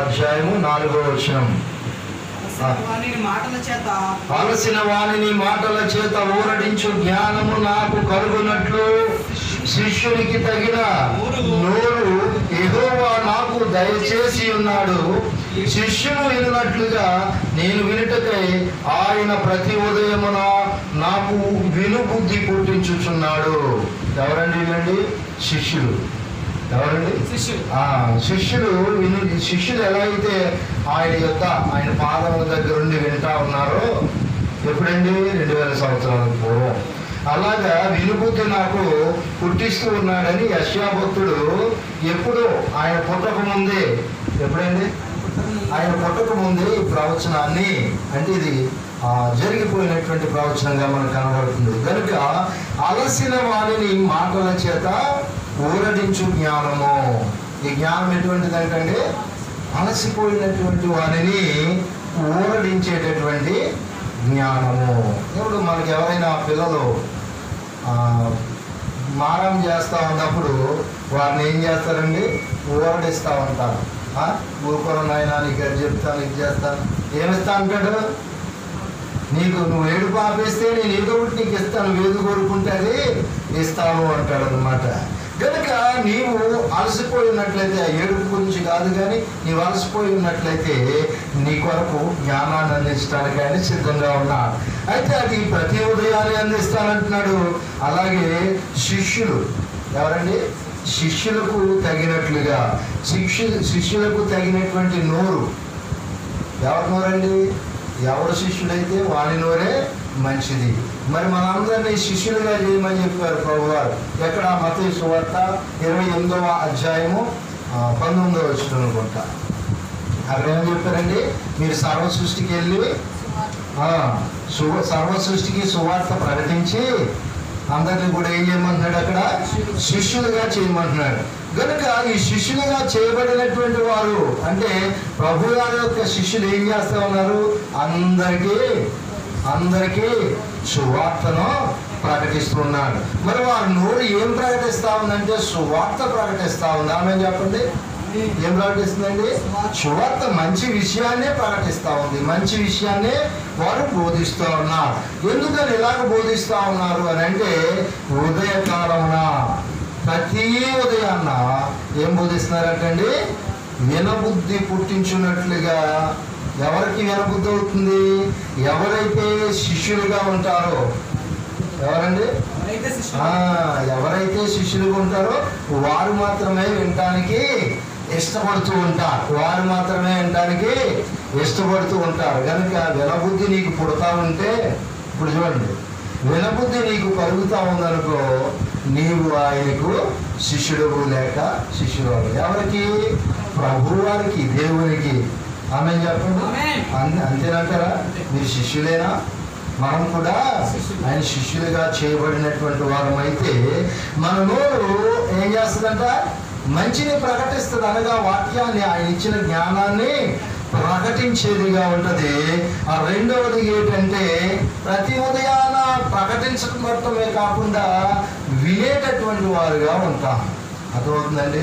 అధ్యాయము 4వ వచనం. అలసిన వాణిని మాటల చేత ఊరడించు జ్ఞానము నాకు కలుగునట్లు శిష్యునికి తగిన నోరు యెహోవా నాకు దయచేసి ఉన్నాడు. శిష్యులు వినున్నట్లుగా నేను వినుటకై ఆయన ప్రతి ఉదయమున నాకు వినుబుద్ధి పుట్టించుచున్నాడు. ఎవరండి వీళ్ళండి? శిష్యులు. ఎవరండి? శిష్యులు ఎలా అయితే ఆయన పాదముల దగ్గర ఉండి వింటా ఉన్నారో, ఎప్పుడండి? 2000 సంవత్సరాల పూర్వం. అలాగా వినుబుద్ధి నాకు పుట్టిస్తూ ఉన్నాడని యెషయా భక్తుడు ఎప్పుడు ఆయన పుట్టక ముందే, ఎప్పుడండి? ఆయన పుట్టక ముందే ఈ ప్రవచనాన్ని, అంటే ఇది జరిగిపోయినటువంటి ప్రవచనంగా మనకు కనబడుతుంది. కనుక అలసిన వాణిని మాటల చేత ఊరడించు జ్ఞానము. ఈ జ్ఞానం ఎటువంటిదంటే అలసిపోయినటువంటి వారిని ఊరడించేటటువంటి జ్ఞానము. ఇప్పుడు మనకి ఎవరైనా పిల్లలు మారం చేస్తూ ఉన్నప్పుడు వారిని ఏం చేస్తారండి? ఊరడిస్తూ ఉంటారు. ఊరుకోరు నాయనా, నీకు అది చెప్తాను, ఇది చేస్తాను. ఏమిస్తా అంటాడు? నువ్వు ఏడుపు ఆపేస్తే నేను ఏదో ఒకటి నీకు ఇస్తాను, ఏది కోరుకుంటే అది ఇస్తాను అంటాడు అనమాట. కనుక నీవు అలసిపోయినట్లయితే, ఏడుపు గురించి కాదు కానీ నీవు అలసిపోయి ఉన్నట్లయితే నీ కొరకు జ్ఞానాన్ని అందించడానికి ఆయన సిద్ధంగా ఉన్నాడు. అయితే అది ప్రతి ఉదయాన్ని అందిస్తానంటున్నాడు. అలాగే శిష్యులు ఎవరండి? శిష్యులకు తగినట్లుగా, శిష్యులకు తగినటువంటి నోరు. ఎవరి నోరండి? ఎవరు శిష్యుడైతే వాడి నోరే మంచిది. మరి మనందరినీ శిష్యులుగా చేయమని చెప్పారు ప్రభువారు. ఎక్కడ? మత్తయి సువార్త 28వ అధ్యాయము 19వ వచనం అనుకుంటా. అక్కడ ఏమని చెప్పారండి? మీరు సర్వ సృష్టికి వెళ్ళి సర్వ సృష్టికి సువార్త ప్రకటించి అందరినీ కూడా ఏం చేయమంటున్నాడు? అక్కడ శిష్యులుగా చేయమంటున్నాడు. కనుక ఈ శిష్యులుగా చేయబడినటువంటి వారు అంటే ప్రభు గారి యొక్క శిష్యులు ఏం చేస్తూ ఉన్నారు? అందరికీ సువార్తను ప్రకటిస్తున్నాడు. మరి వారి నోరు ఏం ప్రకటిస్తా ఉందంటే సువార్త ప్రకటిస్తా ఉంది. ఆమె చెప్పండి, ఏం ప్రకటిస్తుందండి? సువార్త మంచి విషయాన్నే ప్రకటిస్తూ ఉంది. మంచి విషయాన్నే వారు బోధిస్తూ ఉన్నారు. ఎందుకని ఇలాగ బోధిస్తూ ఉన్నారు అని అంటే, ఉదయకాలమున ప్రతి ఉదయాన్న ఏం బోధిస్తున్నారంటండి? వినబుద్ధి పుట్టించున్నట్లుగా. ఎవరికి వినబుద్ధి అవుతుంది? ఎవరైతే శిష్యులుగా ఉంటారో. ఎవరండి? ఎవరైతే శిష్యులుగా ఉంటారో వారు మాత్రమే వినటానికి ఇష్టపడుతూ ఉంటారు. కనుక వినబుద్ధి నీకు పుడతా ఉంటే, ఇప్పుడు చూడండి, వినబుద్ధి నీకు కలుగుతా ఉందనుకో, నీవు ఆయనకు శిష్యుడు లేక శిష్యుడు. ఎవరికి? ప్రభు వారికి, దేవునికి. ఆమె చెప్పండి. అంతేనంటారా? మీరు శిష్యులేనా? మనం కూడా ఆయన శిష్యులుగా చేయబడినటువంటి వారం అయితే మన నోరు ఏం చేస్తుందంట? మంచిని ప్రకటిస్తుంది. అనగా వాక్యాన్ని, ఆయన ఇచ్చిన జ్ఞానాన్ని ప్రకటించేదిగా ఉంటుంది. ఆ రెండవది ఏంటంటే ప్రతి ఉదయాన ప్రకటించటమే కాకుండా వినేటటువంటి వారుగా ఉంటాం. అర్థమవుతుందండి?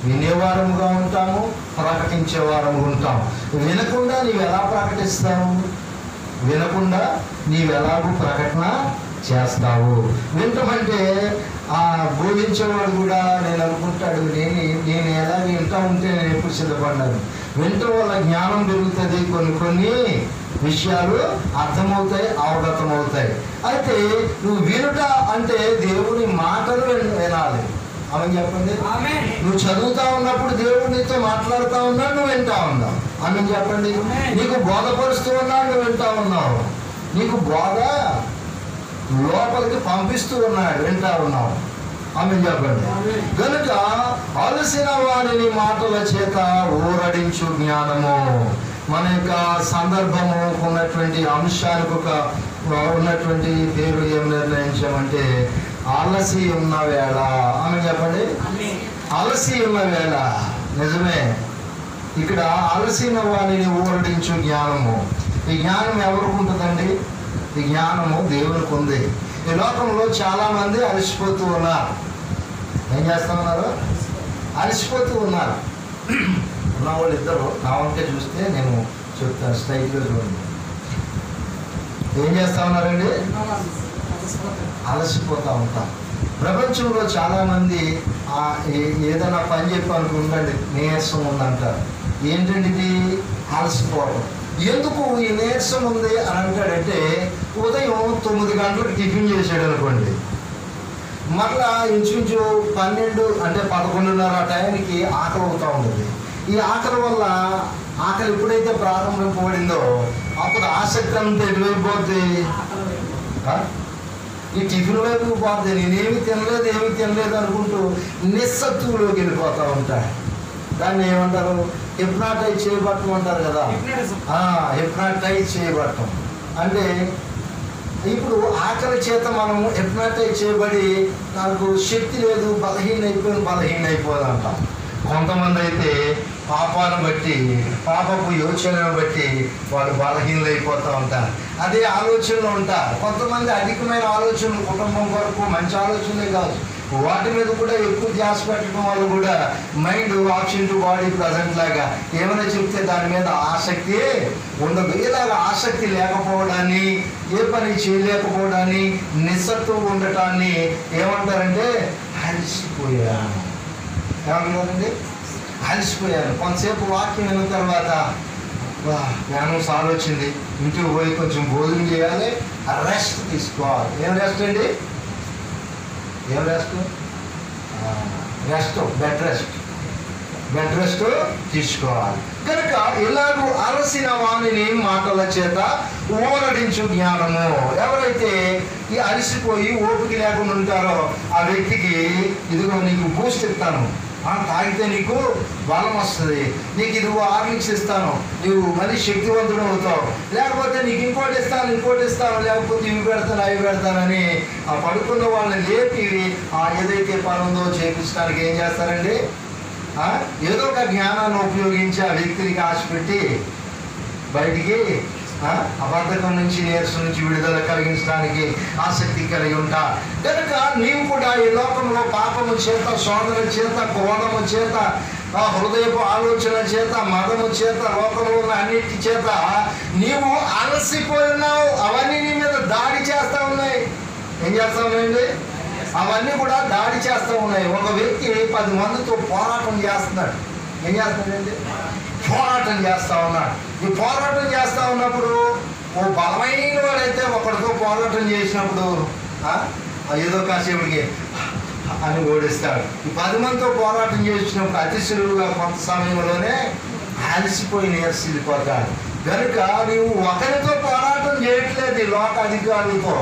వినేవారముగా ఉంటాము, ప్రకటించే వారము ఉంటాం. వినకుండా నీవు ఎలా ప్రకటిస్తావు? వినకుండా నీవెలాగూ ప్రకటన చేస్తావు? వింటమంటే బోధించేవాడు కూడా నేను అనుకుంటాడు, నేను ఎలా వింటా ఉంటే నేను ఎప్పుడు సిద్ధపడ్డాను. వింటం వల్ల జ్ఞానం పెరుగుతుంది, కొన్ని విషయాలు అర్థమవుతాయి, అవగతమవుతాయి. అయితే నువ్వు వినుట అంటే దేవుని మాటలు వినాలి. ఆమె చెప్పండి. నువ్వు చదువుతా ఉన్నప్పుడు దేవుడు నీతో మాట్లాడుతూ ఉన్నాడు, నువ్వు వింటా ఉన్నావు. ఆమె చెప్పండి. నీకు బోధపరుస్తూ ఉన్నాడు, నువ్వు వింటా ఉన్నావు. నీకు బోధ లోపలికి పంపిస్తూ ఉన్నాడు, వింటా ఉన్నావు. ఆమె చెప్పండి. కనుక అలసిన వారిని మాటల చేత ఊరడించు జ్ఞానము. మన యొక్క సందర్భము ఉన్నటువంటి అంశానికి ఉన్నటువంటి పేరు ఏం నిర్ణయించామంటే అలసి ఉన్న వేళ. ఆమె చెప్పండి. అలసి ఉన్న వేళ. నిజమే. ఇక్కడ అలసిన వారిని ఊరడించు జ్ఞానము. ఈ జ్ఞానం ఎవరికి ఉంటుందండి? ఈ జ్ఞానము దేవునికి ఉంది. ఈ లోకంలో చాలా మంది అలసిపోతూ ఉన్నారు. ఏం చేస్తూ ఉన్నారు? అలసిపోతూ ఉన్నారు. ఉన్న వాళ్ళు ఇద్దరు నా వంకే చూస్తే నేను చెప్తాను, స్ట్రైట్గా చూడండి. ఏం చేస్తా ఉన్నారండి? అలసిపోతూ ఉంటాం. ప్రపంచంలో చాలామంది ఏదైనా పని చెప్పి ఉండండి, నీరసం ఉందంటారు. ఏంటంటే ఇది అలసిపోవడం. ఎందుకు ఈ నీరసం ఉంది అని అంటాడంటే, ఉదయం 9 గంటలకు టిఫిన్ చేసాడు అనుకోండి, మరలా ఇంచుమించు 12 అంటే 11:30 టైంకి ఆకలి అవుతూ ఉంటుంది. ఈ ఆకలి వల్ల ఆకలి ఎప్పుడైతే ప్రారంభింపబడిందో అప్పుడు ఆసక్తి అంతా ఎటువైపు పోద్ది? ఈ టిఫిన్ వైపు పోద్ది. నేనేమి తినలేదు ఏమి తినలేదు అనుకుంటూ నిస్సత్తులోకి వెళ్ళిపోతూ ఉంటాయి. దాన్ని ఏమంటారు? హిప్నాటైజ్ చేయబట్టం అంటారు కదా. హిప్నాటైజ్ చేయబట్టం అంటే ఇప్పుడు ఆకలి చేత మనము హిప్నాటైజ్ చేయబడి నాకు శక్తి లేదు, బలహీన అయిపోదంటాం. కొంతమంది అయితే పాపాలను బట్టి, పాపపు యోచనను బట్టి వాళ్ళు బలహీనలు అయిపోతూ ఉంటారు. అదే ఆలోచనలు ఉంటారు. కొంతమంది అధికమైన ఆలోచనలు, కుటుంబం కొరకు మంచి ఆలోచనలే కావచ్చు, వాటి మీద కూడా ఎక్కువ ధ్యాస పెట్టడం వల్ల కూడా mind option to body present లాగా ఏమైనా చెప్తే దాని మీద ఆసక్తి ఉండదు. ఇలాగ ఆసక్తి లేకపోవడాన్ని, ఏ పని చేయలేకపోవడాన్ని, నిస్సత్వం ఉండటాన్ని ఏమంటారంటే అలసిపోయాను. ఏమంటారండి? అలసిపోయాను. కొంతసేపు వాక్యం విన్న తర్వాత జ్ఞానం సాలొచ్చింది, ఇంటికి పోయి కొంచెం భోజనం చేయాలి, రెస్ట్ తీసుకోవాలి. ఏం రెస్ట్ అండి? ఏం రెస్ట్? బెడ్ రెస్ట్ తీసుకోవాలి. కనుక ఇలాగూ అలసిన వాణిని మాటల చేత ఊరడించు జ్ఞానము. ఎవరైతే ఈ అలసిపోయి ఓపిక లేకుండా ఉంటారో ఆ వ్యక్తికి ఇదిగో నీకు బూస్ట్ ఇస్తాను, తాగితే నీకు బలం వస్తుంది, నీకు ఇదిగో హార్లిక్స్ ఇస్తాను, నువ్వు మళ్ళీ శక్తివంతుడు అవుతావు, లేకపోతే నీకు ఇంకోటి ఇస్తాను, లేకపోతే ఇవి పెడతాను అవి పెడతానని ఆ పడుకున్న వాళ్ళని లేపి ఏదైతే పని ఉందో చేపించడానికి ఏం చేస్తారండి? ఏదో ఒక జ్ఞానాన్ని ఉపయోగించి ఆ వ్యక్తికి ఆశ పెట్టి బయటికి అబద్ధకం నుంచి, నీరసం నుంచి విడుదల కలిగించడానికి ఆసక్తి కలిగి ఉంటా. కనుక నీవు కూడా ఈ లోకంలో పాపము చేత, శోధన చేత, క్రోధము చేత, హృదయపు ఆలోచన చేత, మదము చేత, లోకంలో ఉన్న అన్నిటి చేత నీవు అలసిపోయి ఉన్నావు. అవన్నీ నీ మీద దాడి చేస్తూ ఉన్నాయి. ఏం చేస్తా ఉన్నాయండి? అవన్నీ కూడా దాడి చేస్తూ ఉన్నాయి. ఒక వ్యక్తి 10 మందితో పోరాటం చేస్తున్నాడు. ఏం చేస్తున్నాడండి? పోరాటం చేస్తూ ఉన్నాడు. ఈ పోరాటం చేస్తూ ఉన్నప్పుడు ఓ బలమైన వాడైతే ఒకరితో పోరాటం చేసినప్పుడు ఏదో కాసేపటికి అని ఓడిస్తాడు. ఈ 10 మందితో పోరాటం చేసినప్పుడు అతి సులువుగా కొంత సమయంలోనే అలసిపోయి నీరసిపోతాడు. కనుక నీవు ఒకరితో పోరాటం చేయట్లేదు. ఈ లోక అధికారులతో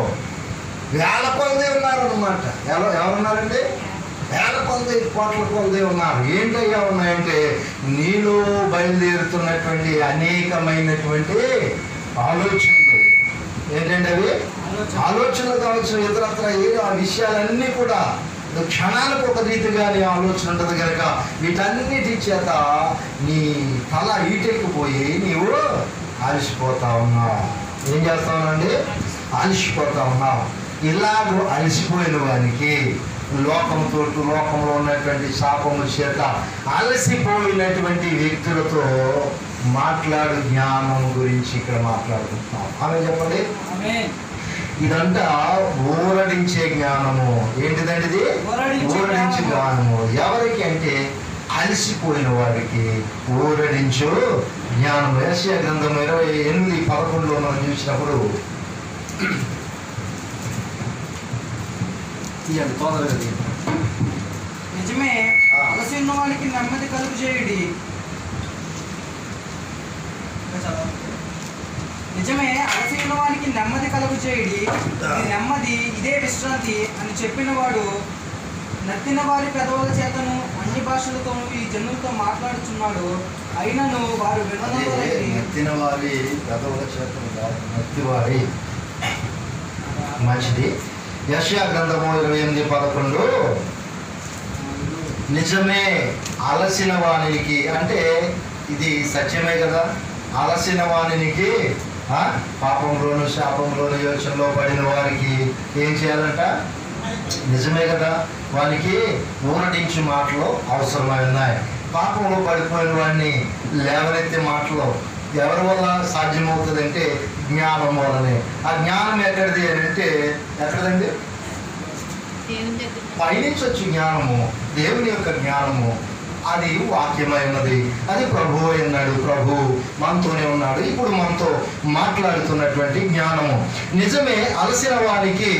వేల కొలది ఉన్నారన్నమాట. ఎవరున్నారండి? వేల కొలది, కోట్ల కొలది ఉన్నారు. ఏంటయ్యా ఉన్నాయంటే నీలో బయలుదేరుతున్నటువంటి అనేకమైనటువంటి ఆలోచనలు. ఏంటంటే అవి ఆలోచనలు కావచ్చు, ఇతరత్ర ఆ విషయాలన్నీ కూడా క్షణాలకు ఒక రీతిగా నీ ఆలోచన ఉంటుంది. కనుక వీటన్నిటి చేత నీ తల ఈటెక్కిపోయి నీవు అలసిపోతా ఉన్నావు. ఏం చేస్తావునండి? అలసిపోతా ఉన్నావు. ఇలాగూ అలసిపోయిన వానికి లోకంలో ఉన్నటువంటి శాపము చేత అలసిపోయినటువంటి వ్యక్తులతో మాట్లాడు జ్ఞానం గురించి ఇక్కడ మాట్లాడుకుంటున్నాం. ఆమె చెప్పండి. ఇదంతా ఊరడించే జ్ఞానము. ఏంటిదండి ఇది? ఊరడించే జ్ఞానము. ఎవరికి అంటే అలసిపోయిన వారికి ఊరడించు జ్ఞానము. యెషయా గ్రంథం 28:11 మనం చూసినప్పుడు నిజమే అలసి ఉన్న వానికి నెమ్మది కలుగు చేయుడి. నిజమే అలసి ఉన్న వానికి నెమ్మది కలుగు చేయుడి, నెమ్మది ఇదే విశ్రాంతి అని చెప్పిన వాడు నత్తిన వారి పెదవుల చేతను అన్ని భాషలతోనూ ఈ జనులతో మాట్లాడుచున్నాడు. అయినను వారు నత్తిన వారి పెదవుల చేతను నత్తివారి మంచిది. యెషయా గ్రంథము 28:11 నిజమే అలసిన వానికి, అంటే ఇది సత్యమే కదా. అలసిన వానికి పాపంలోను శాపంలోను యోచనలో పడిన వారికి ఏం చేయాలంట? నిజమే కదా. వానికి ఊరడించు మాటలు అవసరమై ఉన్నాయి. పాపంలో పడిపోయిన వాడిని లేవనెత్తే మాటలు ఎవరి వల్ల సాధ్యమవుతుంది అంటే జ్ఞానం వల్లనే. ఆ జ్ఞానం ఎక్కడిది అని అంటే ఎక్కడదండి? పైనుంచి వచ్చి జ్ఞానము, దేవుని యొక్క జ్ఞానము, అది వాక్యమై ఉన్నది. అది ప్రభు అన్నాడు. ప్రభు మనతోనే ఉన్నాడు, ఇప్పుడు మనతో మాట్లాడుతున్నటువంటి జ్ఞానము. నిజమే, అలసిన వారికి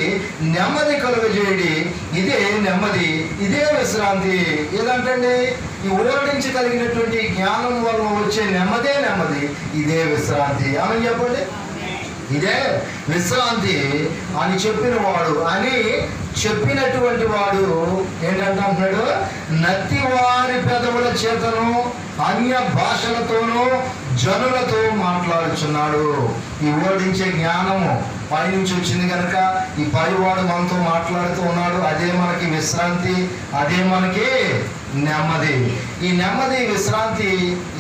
నెమ్మది కలుగజేయడి, ఇదే నెమ్మది, ఇదే విశ్రాంతి. ఏదంటండి? ఈ ఊరడించి కలిగినటువంటి జ్ఞానం వల్ల వచ్చే నెమ్మదే నెమ్మది, ఇదే విశ్రాంతి. అని చెప్పండి. ఇదే విశ్రాంతి అని చెప్పిన వాడు, అని చెప్పినటువంటి వాడు ఏంటంటే అంటున్నాడు, నత్తివారి పెదవుల చేతను అన్య భాషలతోనూ జనులతో మాట్లాడుచున్నాడు. ఈ ఓడించే జ్ఞానము పైనుంచి వచ్చింది కనుక ఈ పైవాడు మనతో మాట్లాడుతూ ఉన్నాడు. అదే మనకి విశ్రాంతి, అదే మనకి నెమ్మది. ఈ నెమ్మది విశ్రాంతి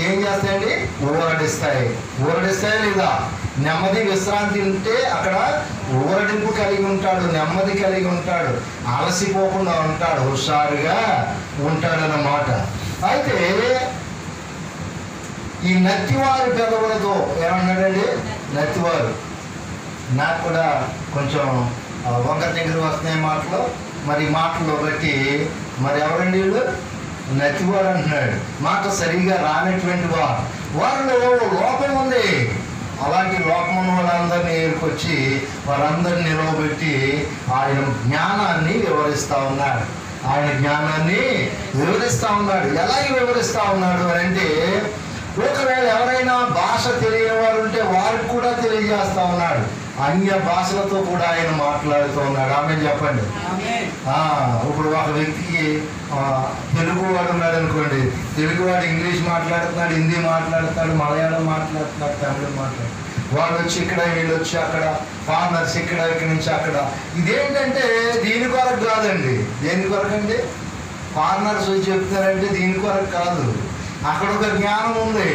ఏం చేస్తాయండి? ఊరడిస్తాయి. ఊరడిస్తాయా లేదా? నెమ్మది విశ్రాంతి ఉంటే అక్కడ ఊరడింపు కలిగి ఉంటాడు, నెమ్మది కలిగి ఉంటాడు, అలసిపోకుండా ఉంటాడు, హుషారుగా ఉంటాడన్నమాట. అయితే ఈ నత్తివారి పెదవులతో ఏమన్నాడండి? నత్తివారు. నాకు కూడా కొంచెం వంక దగ్గర వస్తున్నాయి మాటలు. మరి మాటల్లో బట్టి మరి ఎవరండి వీళ్ళు? నత్తివారు అంటున్నాడు. మాట సరిగా రానటువంటి వారు, వారిలో లోపం ఉంది. అలాంటి లోపమున్న వాళ్ళందరినీ ఏర్కొచ్చి వారందరినీ నిలవబెట్టి ఆయన జ్ఞానాన్ని వివరిస్తూ ఉన్నాడు. ఆయన జ్ఞానాన్ని వివరిస్తూ ఉన్నాడు. ఎలాగే వివరిస్తూ ఉన్నాడు అని అంటే, ఒకవేళ ఎవరైనా భాష తెలియని వారు ఉంటే వారికి కూడా తెలియజేస్తా ఉన్నాడు. అన్య భాషలతో కూడా ఆయన మాట్లాడుతూ ఉన్నాడు. ఆమె చెప్పండి. ఇప్పుడు ఒక వ్యక్తికి తెలుగువాడు ఉన్నాడు అనుకోండి, తెలుగువాడు ఇంగ్లీష్ మాట్లాడుతున్నాడు, హిందీ మాట్లాడుతున్నాడు, మలయాళం మాట్లాడుతున్నాడు, తమిళం మాట్లాడుతున్నాడు. వాళ్ళు వచ్చి ఇక్కడ, వీళ్ళు వచ్చి అక్కడ, ఫార్నర్స్ ఇక్కడ, ఇక్కడి నుంచి అక్కడ. ఇదేంటంటే దీని కొరకు కాదండి. దేని కొరకు అండి? ఫార్నర్స్ వచ్చి చెప్తారంటే దీని కొరకు కాదు. అక్కడ ఒక జ్ఞానం ఉంది,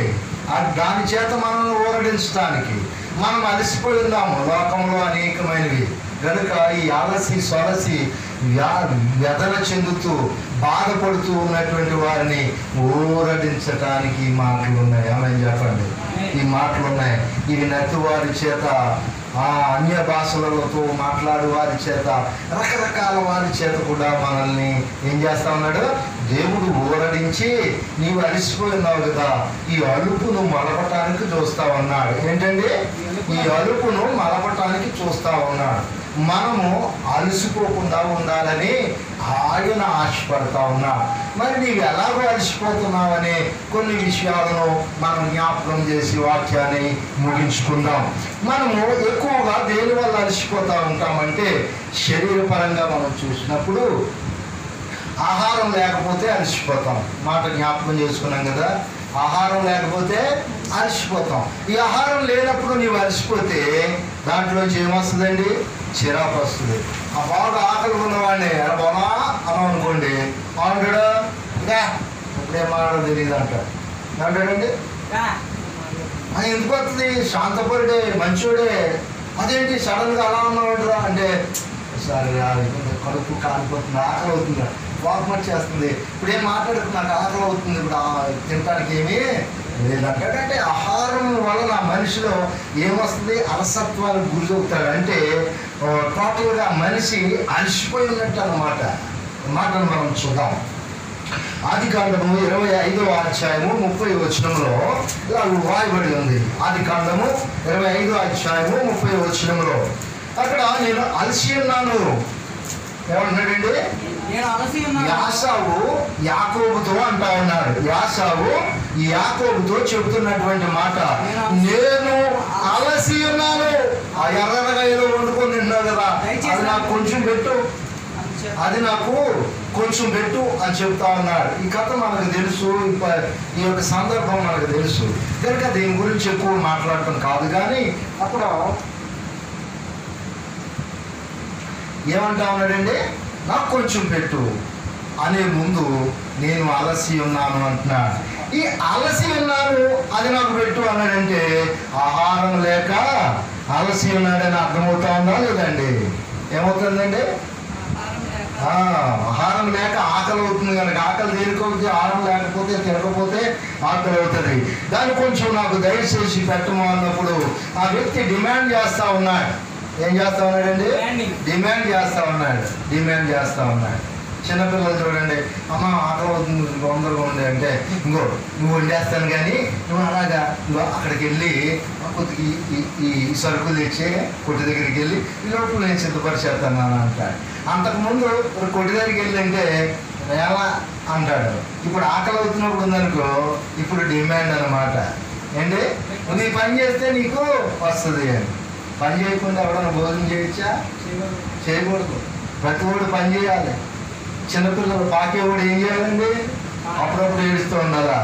దాని చేత మనల్ని ఊరడించడానికి. మనం అలసిపోయి ఉన్నాము లోకంలో అనేకమైనవి కనుక ఈ అలసి సొలసి వ్యధన చెందుతూ బాధపడుతూ ఉన్నటువంటి వారిని ఊరడించటానికి ఈ మాటలు ఉన్నాయి. ఆమె చెప్పండి. ఈ మాటలు ఉన్నాయి. ఇవి నత్తివారి చేత, అన్య భాషలతో మాట్లాడు వారి చేత, రకరకాల వారి చేత కూడా మనల్ని ఏం చేస్తా ఉన్నాడు? దేవుడు ఊరడించి, నీవు అలసిపోయి ఉన్నావు కదా, ఈ అలుపును మలపటానికి చూస్తా ఉన్నాడు. ఏంటండి? ఈ అలుపును మలపటానికి చూస్తా ఉన్నాడు. మనము అలసిపోకుండా ఉండాలని ఆయన ఆశపడతా ఉన్నాడు. మరి నీవు ఎలాగో అలసిపోతున్నావని కొన్ని విషయాలను మనం జ్ఞాపకం చేసి వాక్యాన్ని ముగించుకుందాం. మనము ఎక్కువగా దేని వల్ల అలసిపోతూ ఉంటామంటే, శరీరపరంగా మనం చూసినప్పుడు ఆహారం లేకపోతే అలసిపోతాం. మాట జ్ఞాపకం చేసుకున్నాం కదా, ఆహారం లేకపోతే అలసిపోతాం. ఈ ఆహారం లేనప్పుడు నీవు అలసిపోతే దాంట్లోంచి ఏమొస్తుందండి? చిరాకు వస్తుంది. ఆ బాగా ఆకలి ఉన్నవాడిని ఎలా బోనా అన్నాం అనుకోండి, అంటాడు ఇంకా ఇప్పుడేం మాడో తెలియదు అంటాడు. అంటాడండి ఎందుకు వస్తుంది? శాంతపరుడే, మంచోడే, అదేంటి సడన్గా అలా ఉన్నాడు అంటే, సరే కడుపు కాలిపోతుంది, ఆకలి అవుతుంది, వాక్ చేస్తుంది, ఇప్పుడు ఏం మాట్లాడుతుంది, నాకు ఆకలి అవుతుంది, ఇప్పుడు తినడానికి ఏమీ లేదంటే ఆహారం వలన మనిషిలో ఏమొస్తుంది? అలసత్వానికి గురి అవుతాడు. అంటే టోటల్గా మనిషి అలసిపోయి ఉన్నట్టు అన్నమాట. మాటను మనం చూద్దాం. ఆదికాండము 25వ అధ్యాయము 30వ వచనంలో ఇలా రాయబడి ఉంది. ఆదికాండము 25వ అధ్యాయము 30వ వచనంలో అక్కడ నేను అలసి ఉన్నాను ఏమంటున్నాడండి? యాసావు యాకోబుతో అంటా ఉన్నాడు. యాసావు యాకోబుతో చెబుతున్నటువంటి మాట, నేను అలసి ఉన్నాను. ఆ ఎర్రగాయలో వండుకొని తిన్నావు కదా, అది నాకు కొంచెం పెట్టు, అది నాకు కొంచెం పెట్టు అని చెప్తా ఉన్నాడు. ఈ కథ మనకు తెలుసు, ఈ యొక్క సందర్భం మనకు తెలుసు కనుక దీని గురించి ఎక్కువ మాట్లాడటం కాదు. కానీ అప్పుడు ఏమంటా ఉన్నాడండి? నాకు కొంచెం పెట్టు అనే ముందు నేను అలసి ఉన్నాను అంటున్నాడు. ఈ అలసి ఉన్నాను అది నాకు పెట్టు అన్నాడంటే ఆహారం లేక అలసి ఉన్నాడని అర్థమవుతా ఉందా లేదండి? ఏమవుతుందండి? ఆహారం లేక ఆకలి అవుతుంది కనుక ఆకలి దేనికొద్ది ఆహారం లేకపోతే తినకపోతే ఆకలి అవుతుంది. దాన్ని కొంచెం నాకు దయచేసి పెట్టము అన్నప్పుడు ఆ వ్యక్తి డిమాండ్ చేస్తూ ఉన్నాడు. ఏం చేస్తా ఉన్నాడండి? డిమాండ్ చేస్తా ఉన్నాడు. చిన్నపిల్లలు చూడండి, అమ్మ ఆకలి అవుతుంది తొందరగా ఉంది అంటే, ఇంకో నువ్వు వండేస్తాను కానీ నువ్వు అలాగా ఇంకో అక్కడికి వెళ్ళి కొద్దిగా ఈ సరుకులు తెచ్చి కొట్టి దగ్గరికి వెళ్ళి ఈ లోపల నేను సిద్ధపరిచేస్తాను అని అంటాడు. అంతకుముందు కొట్టి దగ్గరికి వెళ్ళి అంటే ఎలా అంటాడు. ఇప్పుడు ఆకలి అవుతున్నప్పుడు ఉందనుకో, ఇప్పుడు డిమాండ్ అన్నమాట. ఏంటి, నీ పని చేస్తే నీకు వస్తుంది అని. పని చేయకుండా ఎవడన్నా భోజనం చేయొచ్చా? చేయకూడదు. ప్రతి ఒక్కడు పని చేయాలి. చిన్నపిల్లలు పాకేవాడు ఏం చేయాలండి? అప్పుడప్పుడు ఏడుస్తూ ఉండాలా?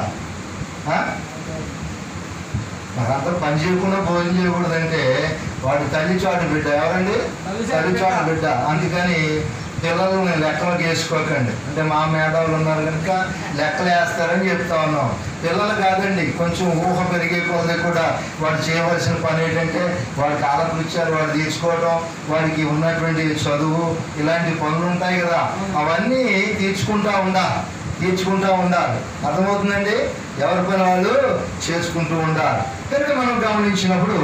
మరంతా పని చేయకుండా భోజనం చేయకూడదంటే వాడు తల్లి చాటు బిడ్డ. ఎవరండి? తల్లి చాటు బిడ్డ. అందుకని పిల్లల్ని లెక్కలోకి వేసుకోకండి. అంటే మా మేధావులు ఉన్నారు కనుక లెక్కలు వేస్తారని చెప్తా ఉన్నాం. పిల్లలు కాదండి, కొంచెం ఊహ పెరిగే కొలది కూడా వాడు చేయవలసిన పని ఏంటంటే వాడి కాలకృత్యాలు వాడు తీర్చుకోవడం, వాడికి ఉన్నటువంటి చదువు, ఇలాంటి పనులు ఉంటాయి కదా, అవన్నీ తీర్చుకుంటూ ఉండాలి. అర్థమవుతుందండి? ఎవరి పని వాళ్ళు చేసుకుంటూ ఉండాలి. కనుక మనం గమనించినప్పుడు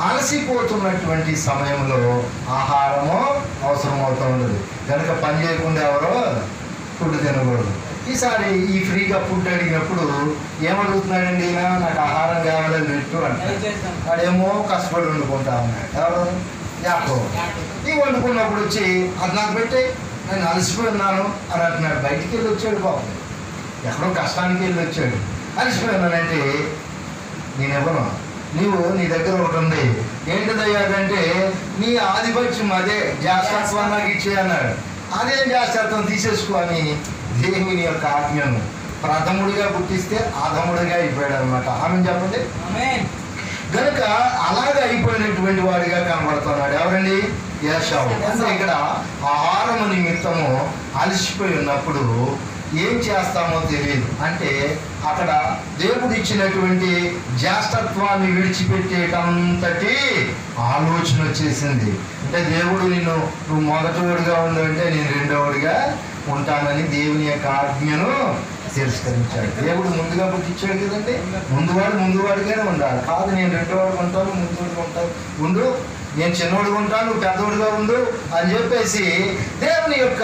అలసిపోతున్నటువంటి సమయంలో ఆహారము అవసరం అవుతూ ఉండదు కనుక పని చేయకుండా ఎవరో ఫుడ్ తినకూడదు. ఈసారి ఈ ఫ్రీగా ఫుడ్ అడిగినప్పుడు ఏమడుగుతున్నాడండి? నాకు ఆహారం కావాలని పెట్టు అంటే వాడేమో కష్టపడి వండుకుంటా ఉన్నాడు. ఎవరు? యాకోబు. ఈ వండుకున్నప్పుడు వచ్చి అది నాకు పెట్టి నేను అలసిపోయి ఉన్నాను అని అంటున్నాడు. బయటికి వెళ్ళి వచ్చాడు, బాబు ఎక్కడో కష్టానికి వెళ్ళి వచ్చాడు. అలసిపోయినానంటే నేనెవరు? నీ దగ్గర ఒకటి ఉంది. ఏంటిదయ్యాడంటే నీ ఆధిపత్యం అదే జాస్తత్వం నాకు ఇచ్చే అన్నాడు. అదేం జాస్తత్వం తీసేసుకో అని దేవుని యొక్క ఆజ్ఞను ప్రథముడిగా పుట్టిస్తే అధముడిగా అయిపోయాడు అనమాట. ఆమె చెప్పండి. కనుక అలాగే అయిపోయినటువంటి వాడిగా కనబడుతున్నాడు. ఎవరండి? ఏశావు. అంటే ఇక్కడ ఆహారము నిమిత్తము అలసిపోయి ఉన్నప్పుడు ఏం చేస్తామో తెలియదు. అంటే అక్కడ దేవుడు ఇచ్చినటువంటి జ్యేష్ఠత్వాన్ని విడిచిపెట్టేటంతటి ఆలోచన వచ్చేసింది. అంటే దేవుడు నువ్వు మొదటివాడిగా ఉండంటే నేను రెండవడిగా ఉంటానని దేవుని యొక్క ఆజ్ఞను తిరస్కరించాడు. దేవుడు ముందుగా పుట్టించాడు కదండి, ముందువాడిగానే ఉండాలి. కాదు నేను రెండోవాడిగా ఉంటాను, ముందువాడిగా ఉంటాను, ఉండు, నేను చిన్నవాడిగా ఉంటాను, నువ్వు పెద్దవాడిగా ఉండు అని చెప్పేసి దేవుని యొక్క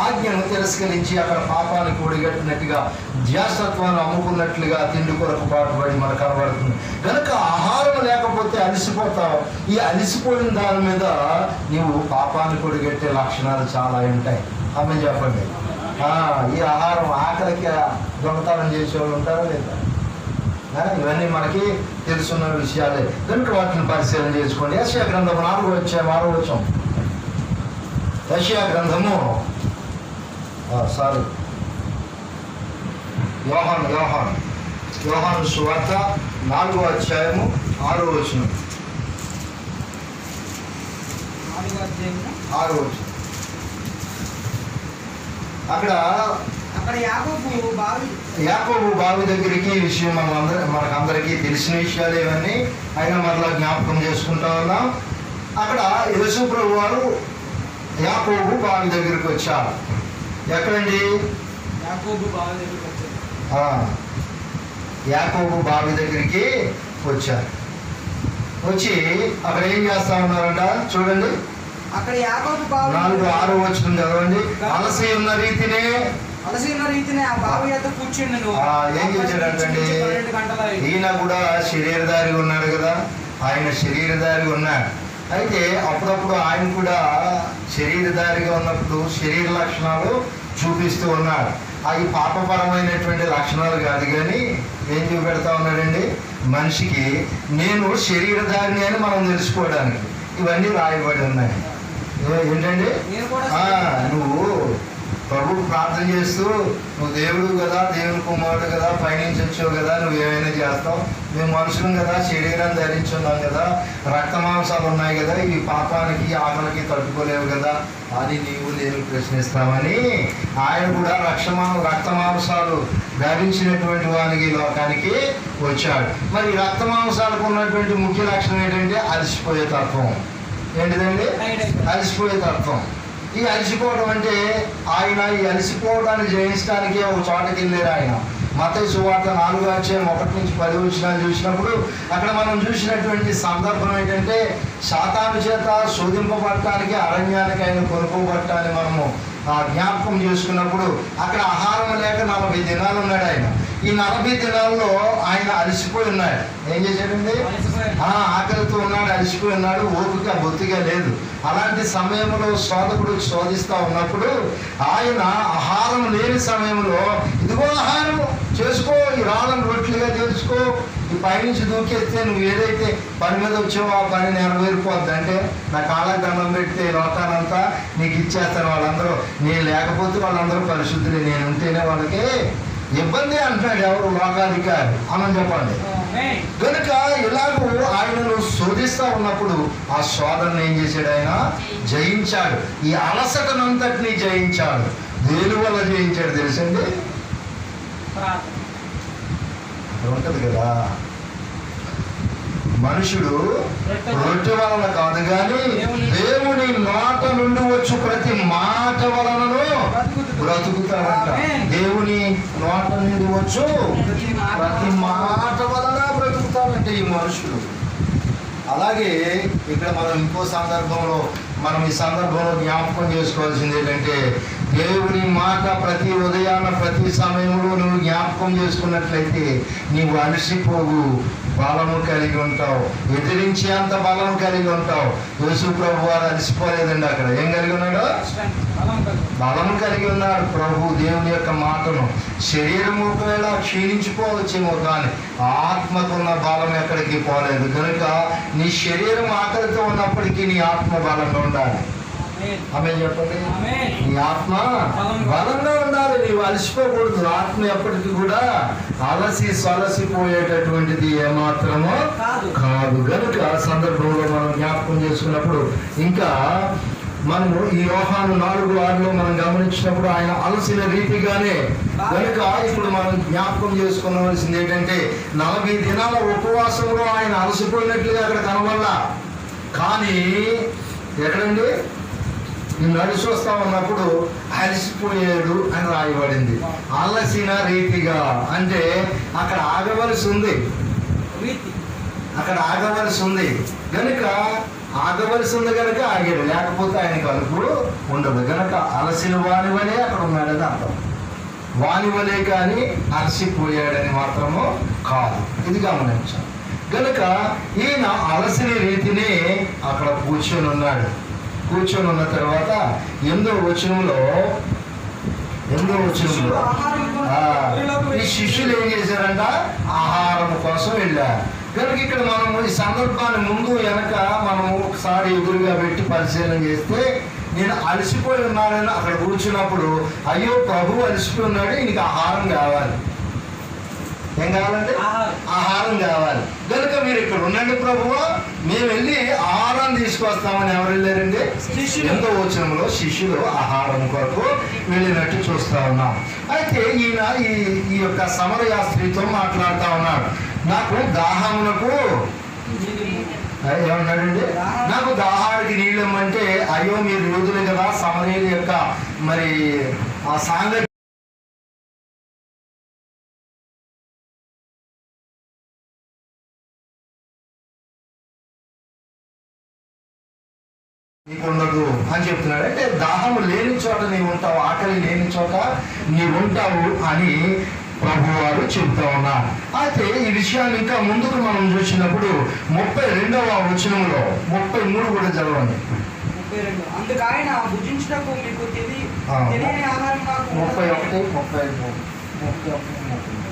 ఆజ్ఞను తిరస్కరించి అక్కడ పాపానికి ఒడిగట్టినట్టుగా జ్యేష్ఠత్వాన్ని అమ్ముకున్నట్లుగా తిండి కొరకు పాటుపడి మనకు కనబడుతుంది. కనుక ఆహారం లేకపోతే అలసిపోతావు. ఈ అలసిపోయిన దాని మీద నీవు పాపానికి ఒడిగట్టే లక్షణాలు చాలా ఉంటాయి. ఆమె చెప్పండి. ఈ ఆహారం ఆకలికి దొంగతనం చేసేవాళ్ళు ఉంటారా లేదా? ఇవన్నీ మనకి తెలుసున్న విషయాలే కనుక వాటిని పరిశీలన చేసుకోండి. యెషయా గ్రంథము 4వ అధ్యాయం. యెషయా గ్రంథము యోహాను సువార్త 4వ అధ్యాయము 6వ వచనం. 6వ వచనం. అక్కడ యాకోబు బావి దగ్గరికి ఈ విషయం మనకందరికీ తెలిసిన విషయాలు ఇవన్నీ అయినా మరలా జ్ఞాపకం చేసుకుంటా ఉన్నాం. అక్కడ యేసు ప్రభు వారు యాకోబు బావి దగ్గరికి వచ్చారు. ఎక్కడండి? యాకోబు బావి దగ్గరికి వచ్చారు. వచ్చి అక్కడ ఏం చేస్తా ఉన్నారంట చూడండి. అక్కడ యాకోబు 4:6 వచనం చదవండి. అలసి ఉన్న రీతినే ఆ బావి యొద్ద కూర్చుండు. ఏం చేశాడంటండి? ఈయన కూడా శరీరధారి ఉన్నాడు కదా, ఆయన శరీరధారి ఉన్నాడు. అయితే అప్పుడప్పుడు ఆయన కూడా శరీరధారిగా ఉన్నప్పుడు శరీర లక్షణాలు చూపిస్తూ ఉన్నాడు. అవి పాపపరమైనటువంటి లక్షణాలు కాదు, కానీ ఏం చూపెడతా ఉన్నాడండి మనిషికి? నేను శరీరధారిని అని మనం తెలుసుకోవడానికి ఇవన్నీ రాయబడి ఉన్నాయి. ఏంటండి? నువ్వు ప్రభువు ప్రార్థన చేస్తూ నువ్వు దేవుడు కదా, దేవుని కుమారుడు కదా, పైనుంచి వచ్చావు కదా, నువ్వేమైనా చేస్తావు, మేము మనుషులం కదా, శరీరాన్ని ధరించున్నాం కదా, రక్త మాంసాలు ఉన్నాయి కదా, ఇవి పాపానికి ఆకలికి తట్టుకోలేవు కదా అని నీవు నేను ప్రశ్నిస్తామని ఆయన కూడా రక్త మాంసాలు ధరించినటువంటి వానికి లోకానికి వచ్చాడు. మరి రక్త మాంసాలకు ఉన్నటువంటి ముఖ్య లక్షణం ఏంటంటే అలసిపోయే తత్వం. ఏంటిదండి? అలసిపోయే తత్వం. ఈ అలసిపోవడం అంటే ఆయన ఈ అలసిపోవడాన్ని జయించడానికి ఒక చోటకి వెళ్ళారు ఆయన. మత్తయి సువార్త 4:1-10 చూసినప్పుడు అక్కడ మనం చూసినటువంటి సందర్భం ఏంటంటే సాతాను చేత శోధింపబడటానికి అరణ్యానికి ఆయన కొనుక్కోబట్టాన్ని మనము జ్ఞాపకం చేసుకున్నప్పుడు అక్కడ ఆహారం లేక 40 దినాలు ఉన్నాడు ఆయన. ఈ 40 దినాల్లో ఆయన అలసిపోయి ఉన్నాడు. ఏం చేశాడండి? ఆకలితో ఉన్నాడు, అలసిపోయి ఉన్నాడు, ఓపిక బొత్తిగా లేదు. అలాంటి సమయంలో శోధకుడు శోధిస్తూ ఉన్నప్పుడు ఆయన ఆహారం లేని సమయంలో ఇదిగో ఆహారం చేసుకో, ఈ రాళ్ళను రొట్టెలుగా తెలుసుకో, ఈ పైనుంచి దూకేస్తే నువ్వు ఏదైతే పని మీద వచ్చావో ఆ పని నెరవేరిపోద్ది అంటే నా కాళ్ళకి దండం పెడితే లోకానంతా నీకు ఇచ్చేస్తాను. వాళ్ళందరూ నేను లేకపోతే వాళ్ళందరూ పరిశుద్ధులే, నేను ఉంటేనే వాళ్ళకి ఇబ్బంది అంటున్నాడు. ఎవరు? లోకాధికారి అని చెప్పండి. కనుక ఇలాగూ ఆయనను శోధిస్తూ ఉన్నప్పుడు ఆ శోధనను ఏం చేశాడు? ఆయన జయించాడు. ఈ అలసటనంతటినీ జయించాడు. దేని వల్ల జయించాడు తెలుసండి? ఉంటది కదా, మనుషుడు రొట్టె వలన కాదు కానీ దేవుని నోట నుండి వచ్చు ప్రతి మాట వలనను బ్రతుకుతాడంట. దేవుని నోట నుండి వచ్చు ప్రతి మాట వలన బ్రతుకుతాడంటే ఈ మనుషుడు. అలాగే ఇక్కడ మనం ఇంకో సందర్భంలో ఈ సందర్భంలో జ్ఞాపకం చేసుకోవాల్సింది ఏంటంటే దేవుని మాట ప్రతి ఉదయాన ప్రతి సమయంలో నువ్వు జ్ఞాపకం చేసుకున్నట్లయితే నీవు అలసిపోవు, బలము కలిగి ఉంటావు, ఎదిరించే అంత బలము కలిగి ఉంటావు. యేసు ప్రభు వారు అలసిపోలేదండి. అక్కడ ఏం కలిగి ఉన్నాడు? బలము కలిగి ఉన్నాడు ప్రభు. దేవుని యొక్క మాటను శరీరం ఒకవేళ క్షీణించిపోవచ్చేమో కానీ ఆత్మకున్న బలం ఎక్కడికి పోలేదు. కనుక నీ శరీరం ఆకలితో ఉన్నప్పటికీ నీ ఆత్మ బలంగా ఉండాలి. ఆమె చెప్పండి. నీ ఆత్మ బలంగా ఉండాలి, నీవు అలసిపోకూడదు. ఆత్మ ఎప్పటికీ కూడా సొలసిపోయేటటువంటిది ఏమాత్రమో కాదు. కనుక ఆ సందర్భంలో మనం జ్ఞాపకం చేసుకున్నప్పుడు ఇంకా మనము ఈ యోహాను 4:6 మనం గమనించినప్పుడు ఆయన అలసిన రీతిగానే. కనుక ఇప్పుడు మనం జ్ఞాపకం చేసుకోవాల్సింది ఏంటంటే 40 దినాల ఉపవాసంలో ఆయన అలసిపోయినట్లుగా అక్కడ కనవల్లా. కానీ ఎక్కడండి? నడిచి వస్తా ఉన్నప్పుడు అలసిపోయాడు అని రాయబడింది. అలసిన రీతిగా అంటే అక్కడ ఆగవలసి ఉంది, కనుక ఆగవలసి ఉంది కనుక ఆగాడు. లేకపోతే ఆయనకు అలుపు ఉండదు. కనుక అలసిన వాని వలే అక్కడ ఉన్నాడని అర్థం. వాని వలే కానీ అలసిపోయాడని మాత్రము కాదు. ఇది గమనించాలి. కనుక ఈయన అలసిన రీతిని అక్కడ కూర్చొని ఉన్నాడు. కూర్చొని ఉన్న తర్వాత 8వ వచనంలో ఈ శిష్యులు ఏం చేశారంట? ఆహారం కోసం వెళ్ళారు. కనుక ఇక్కడ మనము ఈ సందర్భాన్ని ముందు వెనక మనము ఒకసారి ఎదురుగా పెట్టి పరిశీలన చేస్తే నేను అలసిపోయి ఉన్నానని అక్కడ కూర్చున్నప్పుడు అయ్యో ప్రభు అలసిపోయి ఉన్నాడు, ఈయనకి ఆహారం కావాలి. ఏం కావాలంటే ఆహారం కావాలి. కనుక మీరు ఇక్కడ ఉండండి ప్రభువా, మేము వెళ్ళి ఆహారం తీసుకొస్తామని ఎవరు వెళ్ళారండి? 8వ వచనంలో శిష్యులు ఆహారం కొరకు వెళ్ళినట్టు చూస్తా ఉన్నాం. అయితే ఈయన ఈ యొక్క సమరయ స్త్రీతో మాట్లాడుతూ ఉన్నాడు. నాకు దాహమునకు ఏమన్నాడండి? నాకు దాహానికి నీళ్ళు ఇమ్మంటే అయ్యో మీరు యోధులు కదా, సమరయుల యొక్క మరి ఆ సాంగత్యం నీకుండదు అని చెప్తున్నాడు. అంటే దాహము లేని చోట నీవు ఉంటావు, ఆకలి లేని చోట నీవు ఉంటావు అని ప్రభువారు చెబుతా ఉన్నారు. అయితే ఈ విషయాన్ని ఇంకా ముందుకు మనం చూసినప్పుడు 32వ వచనంలో 33 కూడా చదవండి. 32 అందుకు ఆయన భుజించుటకు మీకు తెలియని ఆహారం నాకు 31, 32,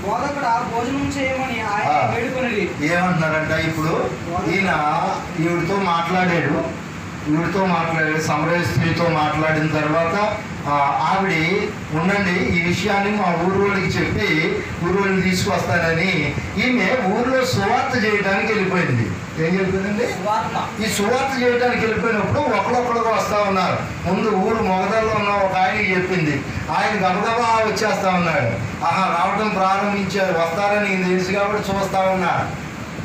బోధకుడా భోజనం చేయమని ఆయన వేడుకొనిరి. ఏమంటున్నారంట? ఇప్పుడు ఈవిడితో మాట్లాడాడు, సమరయ స్త్రీతో మాట్లాడిన తర్వాత ఆవిడ ఉండండి ఈ విషయాన్ని మా ఊరు వాళ్ళకి చెప్పి ఊరు వాళ్ళని తీసుకొస్తానని ఈమె ఊరిలో సువార్త చేయడానికి వెళ్ళిపోయింది. ఏం చెప్పిందండి? ఈ సువార్త చేయడానికి వెళ్ళిపోయినప్పుడు ఒకరొకరుగా వస్తా ఉన్నారు. ముందు ఊరు మొగదల్లో ఉన్న ఒక ఆయనకి చెప్పింది. ఆయన గబగబా వచ్చేస్తా ఉన్నాడు. రావటం ప్రారంభించారు. వస్తారని తెలుసు కాబట్టి చూస్తా ఉన్నాడు.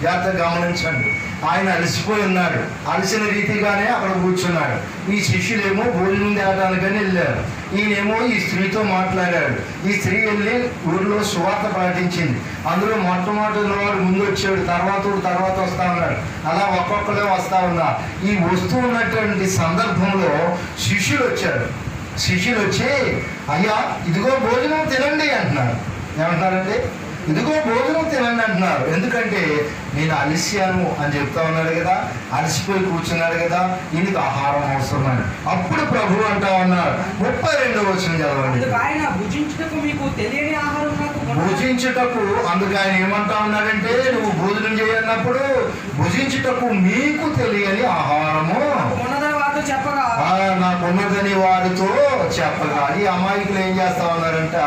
జాగ్రత్తగా గమనించండి. ఆయన అలసిపోయి ఉన్నాడు. అలసిన రీతిగానే అక్కడ కూర్చున్నాడు. ఈ శిష్యులేమో భోజనం తేడానికని వెళ్ళారు. ఈయనేమో ఈ స్త్రీతో మాట్లాడాడు. ఈ స్త్రీ వెళ్ళి ఊరిలో సువార్త ప్రకటించింది. అందులో మొట్టమొదటి వాడు ముందు వచ్చాడు, తర్వాత వస్తా ఉన్నాడు. అలా ఒక్కొక్కరే వస్తా ఉన్నారు. ఈ వస్తూ ఉన్నటువంటి సందర్భంలో శిష్యులు వచ్చారు. శిష్యులు వచ్చి, అయ్యా ఇదిగో భోజనం తినండి అంటున్నారు. ఏమంటున్నారండి? ఇదిగో భోజనం తినండి అంటున్నారు. ఎందుకంటే నేను అలిసాను అని చెప్తా ఉన్నాడు కదా, అలసిపోయి కూర్చున్నాడు కదా, ఈయనకి ఆహారం అవసరమని. అప్పుడు ప్రభు అంటా ఉన్నారు. 32వ వచనం చదవండి. భుజించుటకు మీకు తెలియని ఆహారం భుజించుటకు, అందుకు ఆయన ఏమంటా ఉన్నాడంటే, నువ్వు భోజనం చేయన్నప్పుడు భుజించుటకు మీకు తెలియని ఆహారము నాకున్నదని వారితో చెప్పగా. ఈ అమాయకులు ఏం చేస్తా ఉన్నారంట,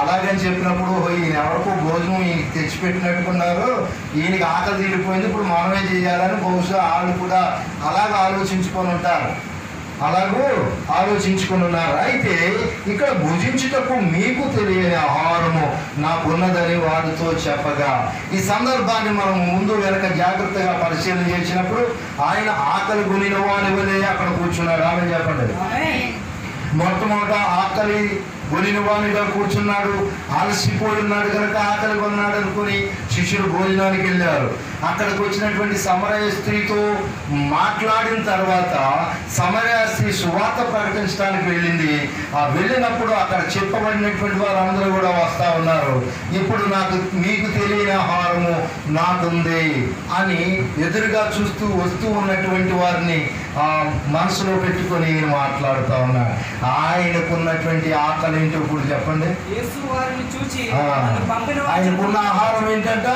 అలాగని చెప్పినప్పుడు ఈయన ఎవరికో భోజనం ఈయనకి తెచ్చిపెట్టినట్టుకున్నారు, ఈయనకి ఆకలి తీరిపోయింది, ఇప్పుడు మనమే చేయాలని బహుశా వాళ్ళు కూడా అలాగ ఆలోచించుకొని ఉంటారు. అయితే ఇక్కడ భుజించుటకు మీకు తెలియని ఆహారము నాకున్నదని వారితో చెప్పగా. ఈ సందర్భాన్ని మనం ముందు వెనక జాగ్రత్తగా పరిశీలన చేసినప్పుడు ఆయన ఆకలి కొనిన వాని వలె అక్కడ కూర్చున్నాడు. ఆమె చెప్పండి. మొట్టమొదట ఆకలి కొనిన వానిగా కూర్చున్నాడు. అలసిపోయి ఉన్నాడు కనుక ఆకలి కొన్నాడు అనుకుని శిష్యులు భోజనానికి వెళ్ళారు. అక్కడికి వచ్చినటువంటి సమరయ స్త్రీతో మాట్లాడిన తర్వాత సమరయ స్త్రీ సువార్త ప్రకటించడానికి వెళ్ళింది. ఆ వెళ్ళినప్పుడు అక్కడ చెప్పబడినటువంటి వారందరూ కూడా వస్తా ఉన్నారు. ఇప్పుడు మీకు తెలియని ఆహారము నాకుంది అని ఎదురుగా వస్తూ ఉన్నటువంటి వారిని మనసులో పెట్టుకొని మాట్లాడుతూ ఉన్నారు. ఆయనకున్నటువంటి ఆకలి ఏంటో ఇప్పుడు చెప్పండి. ఆయనకున్న ఆహారం ఏంటంట,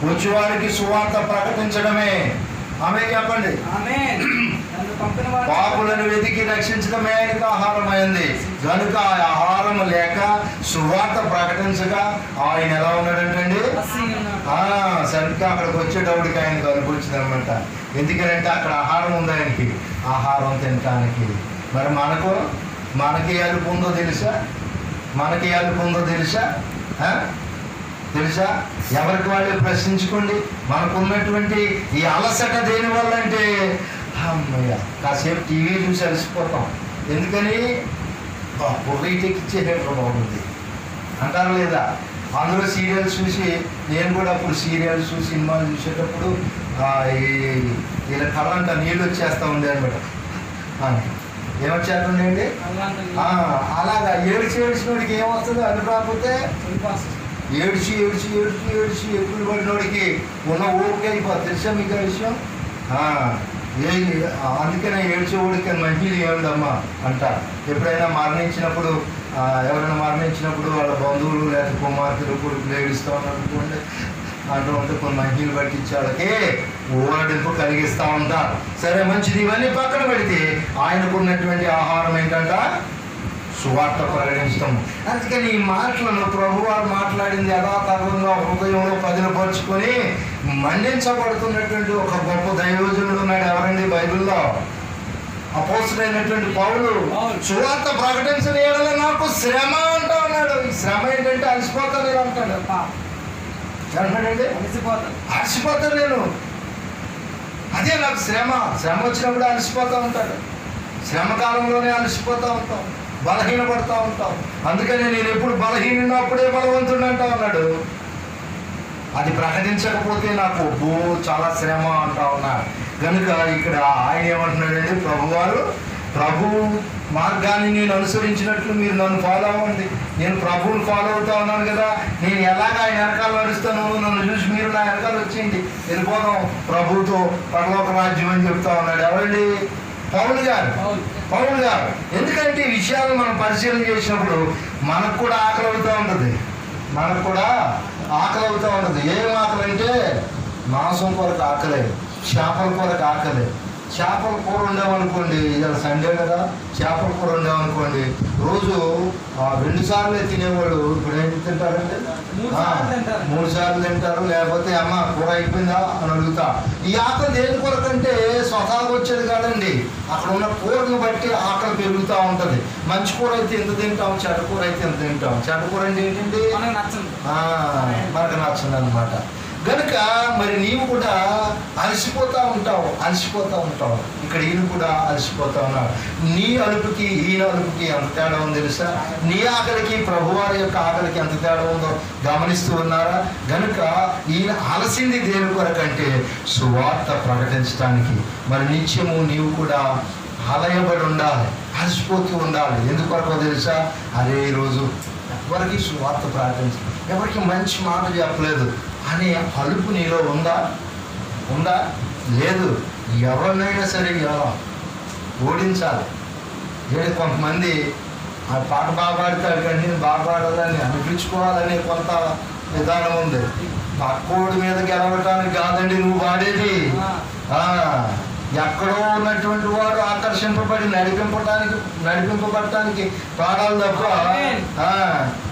వచ్చి వారికి సువార్త ప్రకటించడమే. ఆమె చెప్పండి. పాపులను వెతికి రక్షించడమే ఆయనకు ఆహారం అయింది. కనుక ఆ ఆహారం లేక సువార్త ప్రకటించగా ఆయన ఎలా ఉన్నాడంటండి, సరిగ్గా అక్కడికి వచ్చేటప్పటికి ఆయనకు అనిపించింది అనమాట. ఎందుకంటే అక్కడ ఆహారం ఉంది ఆయనకి, ఆహారం తినటానికి. మరి మనకి అలుపు ఉందో తెలుసా? తెలుసా? ఎవరికి వాళ్ళే ప్రశ్నించుకోండి. మనకున్నటువంటి ఈ అలసట దేని వల్ల అంటే, అమ్మయ్య కాసేపు టీవీ చూసి అలసిపోతాం. ఎందుకని పొగైటెక్కిచ్చేటట్లు బాగుంది అంటారు లేదా? అందులో సీరియల్స్ చూసి, నేను కూడా అప్పుడు సీరియల్స్ చూసి సినిమాలు చూసేటప్పుడు ఇలా కళ్ళంట నీళ్ళు వచ్చేస్తూ ఉండే అనమాట. ఏమొచ్చేస్తుందండి? అలాగా ఏడ్చినోడికి ఏమొస్తుందో అది రాకపోతే ఏడ్చి ఎప్పుడు పడినోడికి ఉన్న ఓపిక అయిపోతుంది. తెలుసా మీకు ఆ విషయం? అందుకనే ఏడ్చేవాడికి మంచిది ఏమిటమ్మా అంటారు. ఎప్పుడైనా మరణించినప్పుడు, ఎవరైనా మరణించినప్పుడు వాళ్ళ బంధువులు లేదా కుమార్తెలు కొడుకులు ఏడుస్తూ ఉన్నటువంటి అంటూ ఉంటే కొన్ని మంచిలు పట్టించే వాళ్ళకి ఓడింపు కలిగిస్తూ ఉంటారు. సరే, మంచిది. ఇవన్నీ పక్కన పెడితే ఆయనకున్నటువంటి ఆహారం ఏంటంట, సువార్త ప్రకటించడం. అందుకని ఈ మాటలను ప్రభువారు మాట్లాడింది యథాతథంగా హృదయంలో పదిలపరుచుకొని మండించబడుతున్నటువంటి ఒక గొప్ప దైవజనుడు ఉన్నాడు. ఎవరండి బైబిల్లో? అపోస్తలుడైనటువంటి పౌలు. సువార్త ప్రకటించని యెడల నాకు శ్రమ అంటా ఉన్నాడు. ఈ శ్రమ ఏంటంటే అలసిపోతాను నేను అంటాడు. అంటాడండి, అలసిపోతాను నేను, అదే నాకు శ్రమ వచ్చినప్పుడు అలసిపోతూ ఉంటాడు. శ్రమ కాలంలోనే అలసిపోతూ ఉంటాం, బలహీనపడుతూ ఉంటాం. అందుకని నేను ఎప్పుడు బలహీనప్పుడే బలవంతుడు అంటా ఉన్నాడు. అది ప్రకటించకపోతే నాకు చాలా శ్రమ అంటా ఉన్నాడు. కనుక ఇక్కడ ఆయన ఏమంటున్నాడండి, ప్రభు మార్గాన్ని నేను అనుసరించినట్లు మీరు నన్ను ఫాలో అవ్వండి. నేను ప్రభువుని ఫాలో అవుతా ఉన్నాను కదా, నేను ఎలాగ ఆయన వెనకాల నడుస్తాను, నన్ను చూసి మీరు నా వెనకాల వచ్చేయండి, వెళ్ళిపోదాం ప్రభువుతో పరలోక రాజ్యం అని చెప్తా ఉన్నాడు. ఎవరండి? పౌలు గారు. ఎందుకంటే ఈ విషయాలు మనం పరిశీలన చేసినప్పుడు మనకు కూడా ఆకలి అవుతూ ఉంటుంది. ఏం ఆకలి అంటే, మాంసం కొరకు ఆకలే, చేపల కొరకు ఆకలే. చేపల కూర వండామనుకోండి, ఇవాళ సండే కదా, చేపల కూర వండామనుకోండి, రోజు 2 సార్లే తినేవాళ్ళు ఇప్పుడు ఏం తింటారంటే 3 సార్లు తింటారు. లేకపోతే అమ్మ కూర అయిపోయిందా అని అడుగుతా. ఈ ఆకలి దేని కొరకంటే స్వతహాగా వచ్చేది కాదండి, అక్కడ ఉన్న కూరను బట్టి ఆకలి పెరుగుతూ ఉంటుంది. మంచి కూర అయితే ఎంత తింటాం, చెడ్డ కూర అయితే ఎంత తింటాం. చెడ్డ కూర అంటే ఏంటండి, మనకు నచ్చదు అనమాట. కనుక మరి నీవు కూడా అలసిపోతూ ఉంటావు. ఇక్కడ ఈయన కూడా అలసిపోతా ఉన్నాడు. నీ అలుపుకి ఈయన అలుపుకి ఎంత తేడా ఉందో తెలుసా? నీ ఆకలికి ప్రభువారి యొక్క ఆకలికి ఎంత తేడా ఉందో గమనిస్తూ ఉన్నారా? కనుక ఈయన అలసింది దేని కొరకంటే సువార్త ప్రకటించడానికి. మరి నిత్యము నీవు కూడా ఆలయబడి ఉండాలి, అలసిపోతూ ఉండాలి. ఎందుకొరకో తెలుసా? అదే ఈరోజు ఎవరికి సువార్త ప్రకటించు, ఎవరికి మంచి మాట చెప్పలేదు అనే అలుపు నీలో ఉందా? లేదు. ఎవరినైనా సరే ఎలా ఓడించాలి. కొంతమంది ఆ పాట బాగా పాడతాడు కానీ నేను బాగా పాడాలని అనిపించుకోవాలనే కొంత విధానం ఉంది. పక్కోడి మీద గెలవటానికి కాదండి నువ్వు పాడేది. ఎక్కడో ఉన్నటువంటి వాడు ఆకర్షింపబడి నడిపింపబడటానికి పాడాలి తప్ప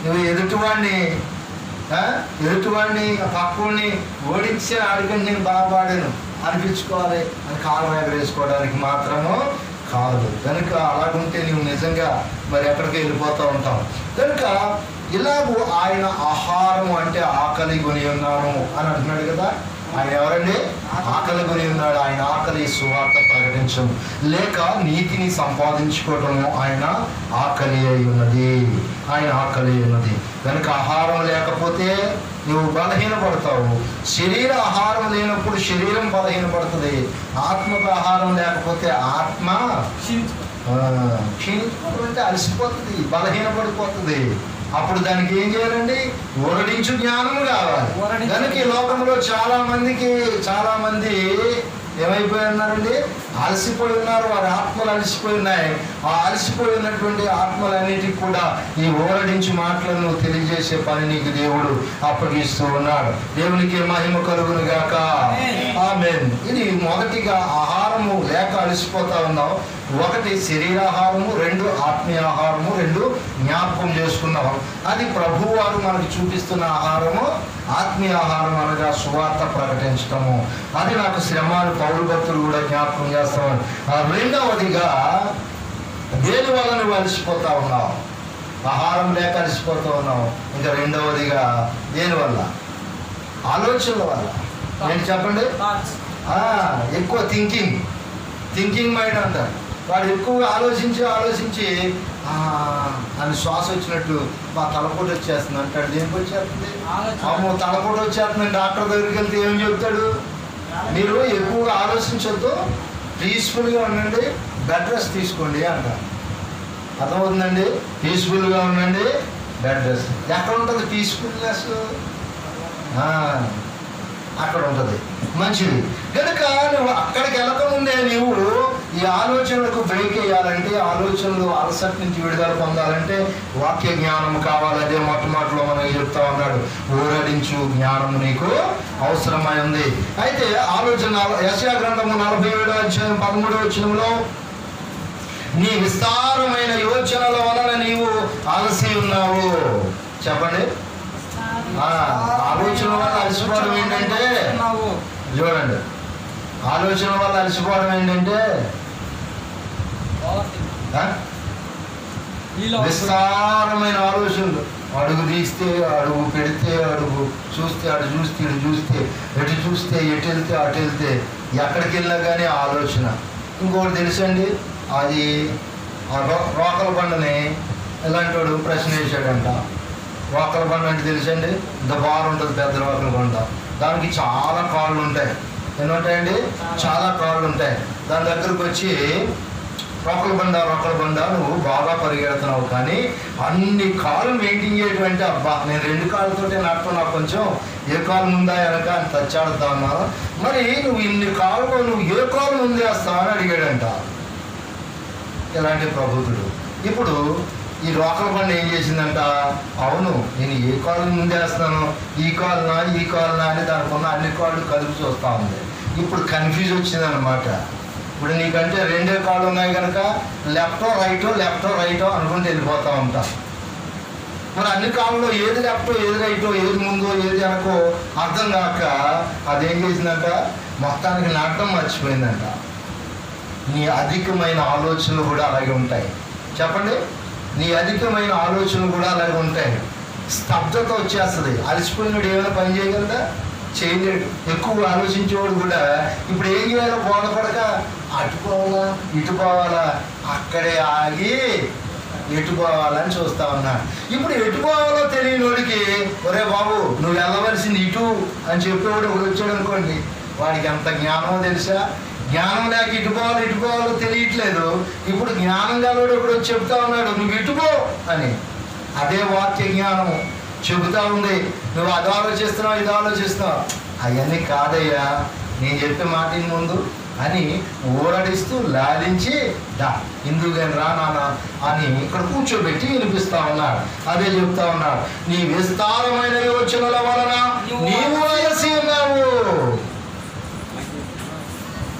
నువ్వు ఎదుటివాడిని పక్కుని ఓడించి ఆడికంటే నేను బాగా పాడాను అనిపించుకోవాలి అని కాలు ఎగరేసుకోవడానికి మాత్రము కాదు. కనుక అలాగుంటే నువ్వు నిజంగా మరి ఎక్కడికి వెళ్ళిపోతూ ఉంటావు. కనుక ఇలాగూ ఆయన ఆహారం అంటే ఆకలి కొని ఉన్నాను అని అంటున్నాడు కదా. ఆయన ఎవరండి? ఆకలి కొని ఉన్నాడు. ఆయన ఆకలి సువార్త ప్రకటించడం లేక నీతిని సంపాదించుకోవటము ఆయన ఆకలి అయి ఉన్నది. కనుక ఆహారం లేకపోతే నువ్వు బలహీనపడతావు. శరీర ఆహారం లేనప్పుడు శరీరం బలహీనపడుతుంది. ఆత్మకు ఆహారం లేకపోతే ఆత్మ క్షీణించిపోతుంటే అలసిపోతుంది, బలహీనపడిపోతుంది. అప్పుడు దానికి ఏం చేయాలండి? ఊరడించు జ్ఞానం కావాలి. కనుక ఈ లోకంలో చాలా మంది ఏమైపోయి ఉన్నారండి? అలసిపోయి ఉన్నారు. వారి ఆత్మలు అలసిపోయి ఉన్నాయి. ఆ అలసిపోయి ఉన్నటువంటి ఆత్మలన్నిటికీ కూడా ఈ ఊరడించి మాటలను తెలియజేసే పని నీకు దేవుడు అప్పగిస్తూ ఉన్నాడు. దేవునికి మహిమ కలుగును గాక. ఆమేన్. ఇది మొదటిగా ఆహారము లేక అలసిపోతా ఉన్నాం. ఒకటి శరీరాహారము, రెండు ఆత్మీయ ఆహారము, రెండు జ్ఞాపకం చేసుకున్నాం. అది ప్రభువు వారు మనకు చూపిస్తున్న ఆహారము ఆత్మీయ ఆహారం అనగా సువార్త ప్రకటించటము. అది నాకు శ్రమలు పౌరు భక్తులు కూడా జ్ఞాపకం చేస్తామని. రెండవదిగా దేని వల్ల నువ్వు అలసిపోతా ఉన్నావు? ఆహారం లేక అలసిపోతూ ఉన్నావు. ఇంకా రెండవదిగా దేని వల్ల? ఆలోచనల వల్ల. ఏంటి చెప్పండి? ఎక్కువ థింకింగ్ మైండ్ అంటారు. వాడు ఎక్కువగా ఆలోచించి అని శ్వాస వచ్చినట్టు మా తలపోటు వచ్చేస్తుంది అంటాడు. దేనికి వచ్చేస్తుంది? అమ్మో తలపోటు వచ్చేస్తుంది. డాక్టర్ దగ్గరికి వెళ్తే ఏం చెప్తాడు? మీరు ఎక్కువగా ఆలోచించొద్దు, పీస్ఫుల్గా ఉండండి, బెడ్ రెస్ట్ తీసుకోండి అంటారు. అర్థమవుతుందండి? పీస్ఫుల్గా ఉండండి, బెడ్ రెస్ట్. ఎక్కడ ఉంటుంది పీస్ఫుల్నెస్? అక్కడ ఉంటుంది. మంచిది. కనుక నువ్వు అక్కడికి వెళ్ళకముందే నీవు ఈ ఆలోచనలకు బ్రేక్ వేయాలంటే, ఆలోచనలు అలసట నుంచి విడుదల పొందాలంటే వాక్య జ్ఞానం కావాలి. అదే మొట్టమొదటిలో మనకి చెప్తా ఉన్నాడు, ఊరడించు జ్ఞానం నీకు అవసరమై ఉంది. అయితే ఆలోచన యెషయా గ్రంథము 47:13 నీ విస్తారమైన యోచనల వలన నీవు అలసి ఉన్నావు. చెప్పండి. ఆలోచన వల్ల అలసిపోవడం ఏంటంటే, చూడండి, ఆలోచన వల్ల అలసిపోవడం ఏంటంటే విస్తారమైన ఆలోచనలు. అడుగు తీస్తే, అడుగు పెడితే, అడుగు చూస్తే, అటు చూస్తే, ఇటు చూస్తే, ఎటు చూస్తే, ఎటు వెళ్తే అటు వెళ్తే, ఎక్కడికి వెళ్ళినా కానీ ఆలోచన. ఇంకోటి తెలుసండి, అది రోకల బండని ఎలాంటి వాడు ప్రశ్న వేసాడంట. రోకల బండ అంటే తెలుసండి, ఇంత బారు ఉంటుంది, పెద్ద రోకల బండ. దానికి చాలా కాళ్ళు ఉంటాయి. ఎన్ని ఉంటాయండి? చాలా కాళ్ళు ఉంటాయి. దాని దగ్గరకు వచ్చి రోకల బండ నువ్వు బాగా పరిగెడుతున్నావు, కానీ అన్ని కాళ్ళు మెయింటైన్ చేయటం అబ్బా నేను 2 కాళ్ళతోటే నడప, నాకు కొంచెం ఏ కాలు ముందా వెనక అని తచ్చాడుతా ఉన్నావు. మరి నువ్వు ఇన్ని కాళ్ళు నువ్వు ఏ కాలు ముందేస్తావు అని అడిగాడంట ఇలాంటి ప్రబుద్ధుడు. ఇప్పుడు ఈ రోకల బండి ఏం చేసిందంట, అవును నేను ఏ కాలు ముందేస్తాను, ఈ కాలునా అని దానికి ఉన్న అన్ని కాళ్ళు కలిపి చూస్తూ ఉంది. ఇప్పుడు కన్ఫ్యూజ్ వచ్చిందనమాట. ఇప్పుడు నీకంటే 2 కాళ్ళు ఉన్నాయి కనుక లెఫ్టో రైటో అనుకుంటూ వెళ్ళిపోతూ ఉంటా. మరి అన్ని కాళ్ళలో ఏది లెఫ్టో, ఏది రైటో, ఏది ముందో, ఏది వెనకో అర్థం కాక అదేం చేసిందంట, మొత్తానికి నాటడం మర్చిపోయిందంట. నీ అధికమైన ఆలోచనలు కూడా అలాగే ఉంటాయి. చెప్పండి, నీ అధికమైన ఆలోచనలు కూడా అలాగే ఉంటాయి. స్తబ్దత వచ్చేస్తుంది. అలసిపోయినాడు ఏమైనా పని చేయగలదా? చేయలేడు. ఎక్కువ ఆలోచించేవాడు కూడా ఇప్పుడు ఏం చేయాలో బోధపడక అటు పోవాలా ఇటు పోవాలా, అక్కడే ఆగి ఎటు పోవాలని చూస్తా ఉన్నాడు. ఇప్పుడు ఎటు పోవాలో తెలియనోడికి ఒరే బాబు నువ్వు వెళ్ళవలసింది ఇటు అని చెప్పేవాడు ఒకడు వచ్చాడు అనుకోండి, వాడికి ఎంత జ్ఞానమో తెలుసా? జ్ఞానం లేక ఇటు పోవాలో తెలియట్లేదు. ఇప్పుడు జ్ఞానం గలవాడు ఒకడు వచ్చి చెప్తా ఉన్నాడు నువ్వు ఇటు పో అని. అదే వాక్య జ్ఞానము చెబుతా ఉంది. నువ్వు అది ఆలోచిస్తున్నావు ఇది ఆలోచిస్తున్నావు, అవన్నీ కాదయ్యా నేను చెప్పే మాటిని ముందు అని ఊరడిస్తూ లాలించి దా ఇందుకు రా నాన్న అని ఇక్కడ కూర్చోబెట్టి వినిపిస్తా ఉన్నాడు. అదే చెప్తా ఉన్నాడు, నీ విస్తారమైన యోచనల వలన నీవు అలసి ఉన్నావు.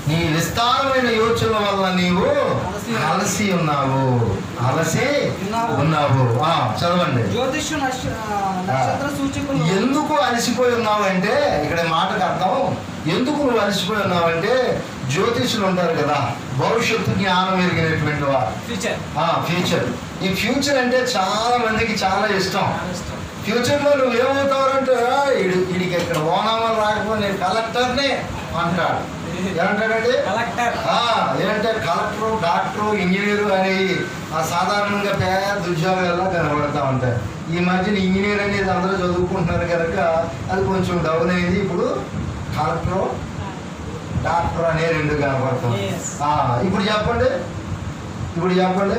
నీ విస్తారమైన యోచనల వలన నీవు అలసి ఉన్నావు. చదవండి. జ్యోతిష్య నక్షత్ర సూచకులు ఎందుకు అలసిపోయి ఉన్నావు అంటే ఇక్కడ మాటకు అర్థం, ఎందుకు నువ్వు అలసిపోయి ఉన్నావంటే జ్యోతిష్యులు ఉంటారు కదా, భవిష్యత్తు జ్ఞానం ఎరిగినటువంటి వారు. ఫ్యూచర్. ఈ ఫ్యూచర్ అంటే చాలా మందికి చాలా ఇష్టం. ఫ్యూచర్లో నువ్వు ఏమవుతావంటే వీడికి ఇక్కడ ఓనామాలు రాకపోతే నేను కలెక్టర్నే అంటాడు. ఏమంటాడంటే ఏంటంటే కలెక్టరు డాక్టరు ఇంజనీరు అని సాధారణంగా పెద్ద ఉద్యోగాల్లో కనబడతా ఉంటాయి. ఈ మధ్యన ఇంజనీర్ అనేది అందరూ చదువుకుంటున్నారు కనుక అది కొంచెం డౌన్ అయింది. ఇప్పుడు కలెక్టరు డాక్టర్ అనే రెండు కనబడుతుంది. ఇప్పుడు చెప్పండి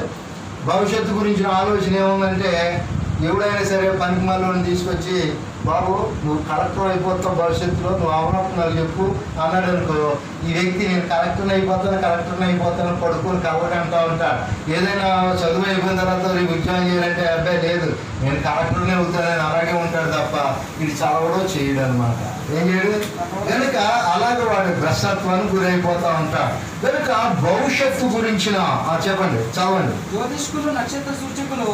భవిష్యత్తు గురించిన ఆలోచన ఏముందంటే ఎవడైనా సరే పనికి మళ్ళీ తీసుకొచ్చి బాబు నువ్వు కలెక్టర్ అయిపోతావు భవిష్యత్తులో, నువ్వు అవనప్పుడు చెప్పు అన్నాడు అనుకో, ఈ వ్యక్తి నేను కలెక్టర్ని అయిపోతాను పడుకొని కలవకంటా ఉంటాడు. ఏదైనా చదువు అయిపోయిన తర్వాత రేపు ఉద్యోగం చేయాలంటే అబ్బాయి లేదు నేను కలెక్టర్నే అవుతానని అలాగే ఉంటాడు తప్ప ఇది చదవడం చేయడు అనమాట. ఏం చేయడు కనుక అలాగే వాడు భ్రష్టత్వానికి గురైపోతా ఉంటాడు. కనుక భవిష్యత్తు గురించిన చెప్పండి చదవండి. జ్యోతిష్కులు నక్షత్ర సూచకులు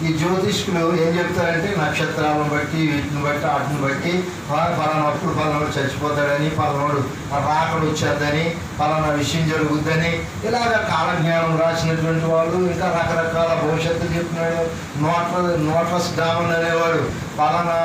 ఈ జ్యోతిష్కులు ఏం చెప్తారంటే నక్షత్రాలను బట్టి వీటిని బట్టి వాటిని బట్టి పలానప్పుడు పలానాడు చచ్చిపోతాడని, పలానాడు రాకడు వచ్చేద్దని, పలానా విషయం జరుగుద్దని ఇలాగ కాలజ్ఞానం రాసినటువంటి వాళ్ళు ఇంకా రకరకాల భవిష్యత్తు చెప్పినాడు. నోట్రస్ డామన్ అనేవాడు పలానా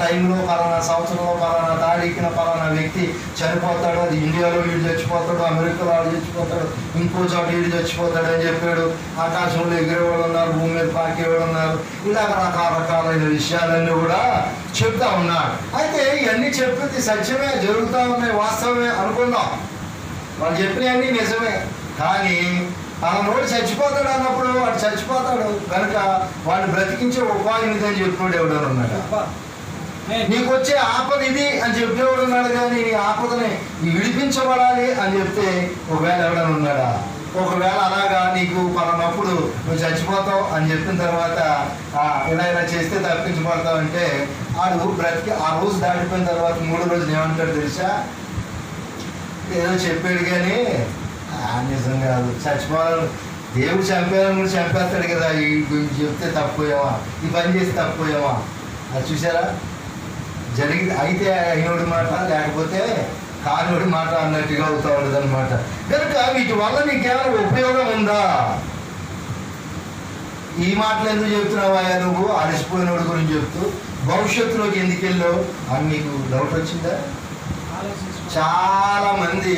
టైంలో పలానా సంవత్సరంలో పలానా తారీఖున పలానా వ్యక్తి చనిపోతాడు, అది ఇండియాలో వీడు చచ్చిపోతాడు, అమెరికాలో వాడు చచ్చిపోతాడు, ఇంకో చోట వీడు చచ్చిపోతాడు అని చెప్పాడు. ఆకాశంలో ఎగిరేవాళ్ళు ఉన్నారు, భూమి మీద పాకేవాళ్ళు ఉన్నారు, ఇలాగ రకరకాలైన విషయాలన్నీ కూడా చెప్తా ఉన్నాడు. అయితే ఇవన్నీ చెప్పింది సత్యమే, జరుగుతూ ఉన్నాయి, వాస్తవమే అనుకుందాం. వాళ్ళు చెప్పినవన్నీ నిజమే. కానీ నోడు చచ్చిపోతాడు అన్నప్పుడు వాడు చచ్చిపోతాడు కనుక వాడిని బ్రతికించే ఉపాయం ఇది అని చెప్పినోడు ఎవడని ఉన్నాడు. నీకు వచ్చే ఆపద ఇది అని చెప్పేవాడు ఉన్నాడు. కానీ నీ ఆపదని విడిపించబడాలి అని చెప్తే ఒకవేళ ఎవడని ఉన్నాడా? ఒకవేళ అలాగా నీకు పలానప్పుడు నువ్వు చచ్చిపోతావు అని చెప్పిన తర్వాత ఇలా చేస్తే తప్పించబడతావు అంటే ఆడు బ్రతికి ఆ రోజు దాటిపోయిన తర్వాత మూడో రోజున ఏమంటాడు తెలుసా? ఏదో చెప్పాడు కానీ నిజం కాదు, చచ్చిపోవాలని దేవుడు చంపేయాలని కూడా చంపేస్తాడు కదా, ఈ గురించి చెప్తే తప్పిపోయావా, ఈ పని చేస్తే తప్పిపోయావా. అది చూసారా? జరిగి అయితే అయినోడి మాట లేకపోతే కానివాడి మాట అన్నట్టుగా అవుతా ఉండదు అనమాట. కనుక వీటి వల్ల నీకేమైనా ఉపయోగం ఉందా? ఈ మాటలు ఎందుకు చెప్తున్నావా నువ్వు అలసిపోయినోడి గురించి చెప్తూ భవిష్యత్తులోకి ఎందుకు వెళ్ళావు అని నీకు డౌట్ వచ్చిందా? చాలా మంది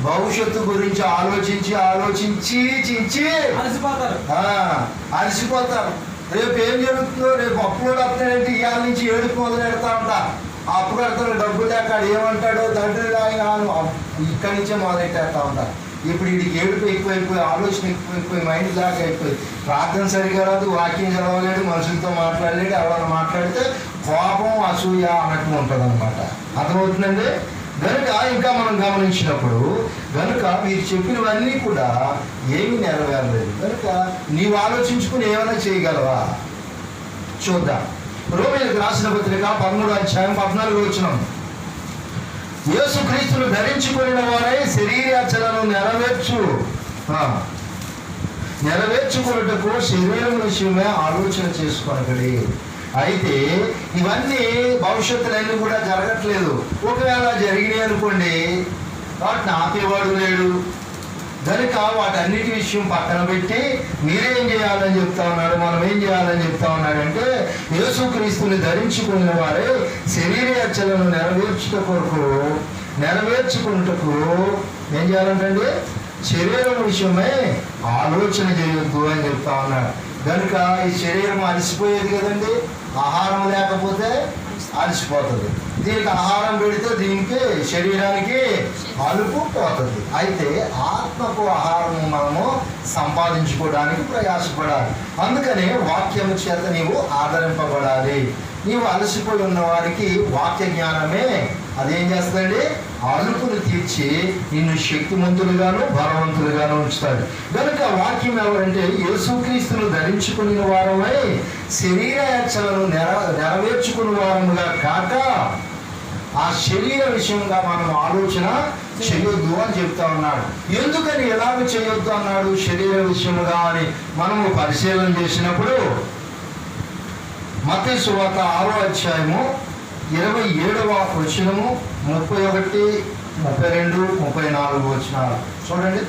భవిష్యత్తు గురించి ఆలోచించి అలసిపోతారు. రేపు ఏం జరుగుతుందో, రేపు అప్పులు వస్తాయంటే ఇవాళ నుంచి ఏడుపు మొదలు పెడతా ఉంటా. అప్పు కడతాడు, డబ్బు లేక ఏమంటాడో తండ్రి ఇక్కడి నుంచే మొదలెట్టేస్తా ఉంటారు. ఇప్పుడు వీడికి ఏడుపు ఎక్కువైపోయి, ఆలోచన ఎక్కువైపోయి, మైండ్ బ్లాక్ అయిపోయి, ప్రార్థన సరిగా రాదు, వాక్యం చదవలేడు, మనుషులతో మాట్లాడలేడు, ఎవరైనా మాట్లాడితే కోపం అసూయ అన్నట్టు ఉంటుంది అనమాట. అర్థమవుతుందండి? కనుక ఇంకా మనం గమనించినప్పుడు కనుక మీరు చెప్పినవన్నీ కూడా ఏమీ నెరవేరలేదు. కనుక నీవు ఆలోచించుకుని ఏమైనా చేయగలవా? చూద్దాం. రోమీయులకు రాసిన పత్రిక 13:14 యేసుక్రీస్తును ధరించుకున్న వారై శరీరాచలను నెరవేర్చుకున్నట్టుకు శరీరం విషయమే ఆలోచన చేసుకోనగలి. అయితే ఇవన్నీ భవిష్యత్తులన్నీ కూడా జరగట్లేదు. ఒకవేళ జరిగినాయి అనుకోండి, వాటిని ఆపేవాడు లేడు, కనుక వాటన్నిటి విషయం పక్కన పెట్టి మీరేం చేయాలని చెప్తా ఉన్నాడు, మనం ఏం చేయాలని చెప్తా ఉన్నాడంటే యేసుక్రీస్తుని ధరించుకున్న వారే శరీర ఇచ్చలను నెరవేర్చుకుంటకు ఏం చేయాలంటే శరీరం విషయమై ఆలోచన చేయొద్దు అని చెప్తా ఉన్నాడు. కనుక ఈ శరీరం అలసిపోయేది కదండి, ఆహారం లేకపోతే అలసిపోతుంది. దీనికి ఆహారం పెడితే దీనికి శరీరానికి అలుపు పోతుంది. అయితే ఆత్మకు ఆహారం మనము సంపాదించుకోవడానికి ప్రయాసపడాలి. అందుకనే వాక్యము చేత నీవు ఆదరింపబడాలి. నీవు అలసిపోయి ఉన్న వారికి వాక్య జ్ఞానమే అదేం చేస్తుందండి, అలుపును తీర్చి నిన్ను శక్తిమంతులుగాను బలవంతులుగాను ఉంచుతాడు. కనుక వాక్యం ఎవరంటే యేసుక్రీస్తును ధరించుకునే వారమై శరీర ఇచ్చలను నెరవేర్చుకునే వారముగా కాక ఆ శరీర విషయంగా మనం ఆలోచన చేయొద్దు అని చెప్తా ఉన్నాడు. ఎందుకని ఎలాగ చేయొద్దు అన్నాడు శరీర విషయముగా అని మనము పరిశీలన చేసినప్పుడు మత్తయి సువార్త 6వ అధ్యాయము 27వ వచనము 31, 32, 34 వచనాలు చూడండి.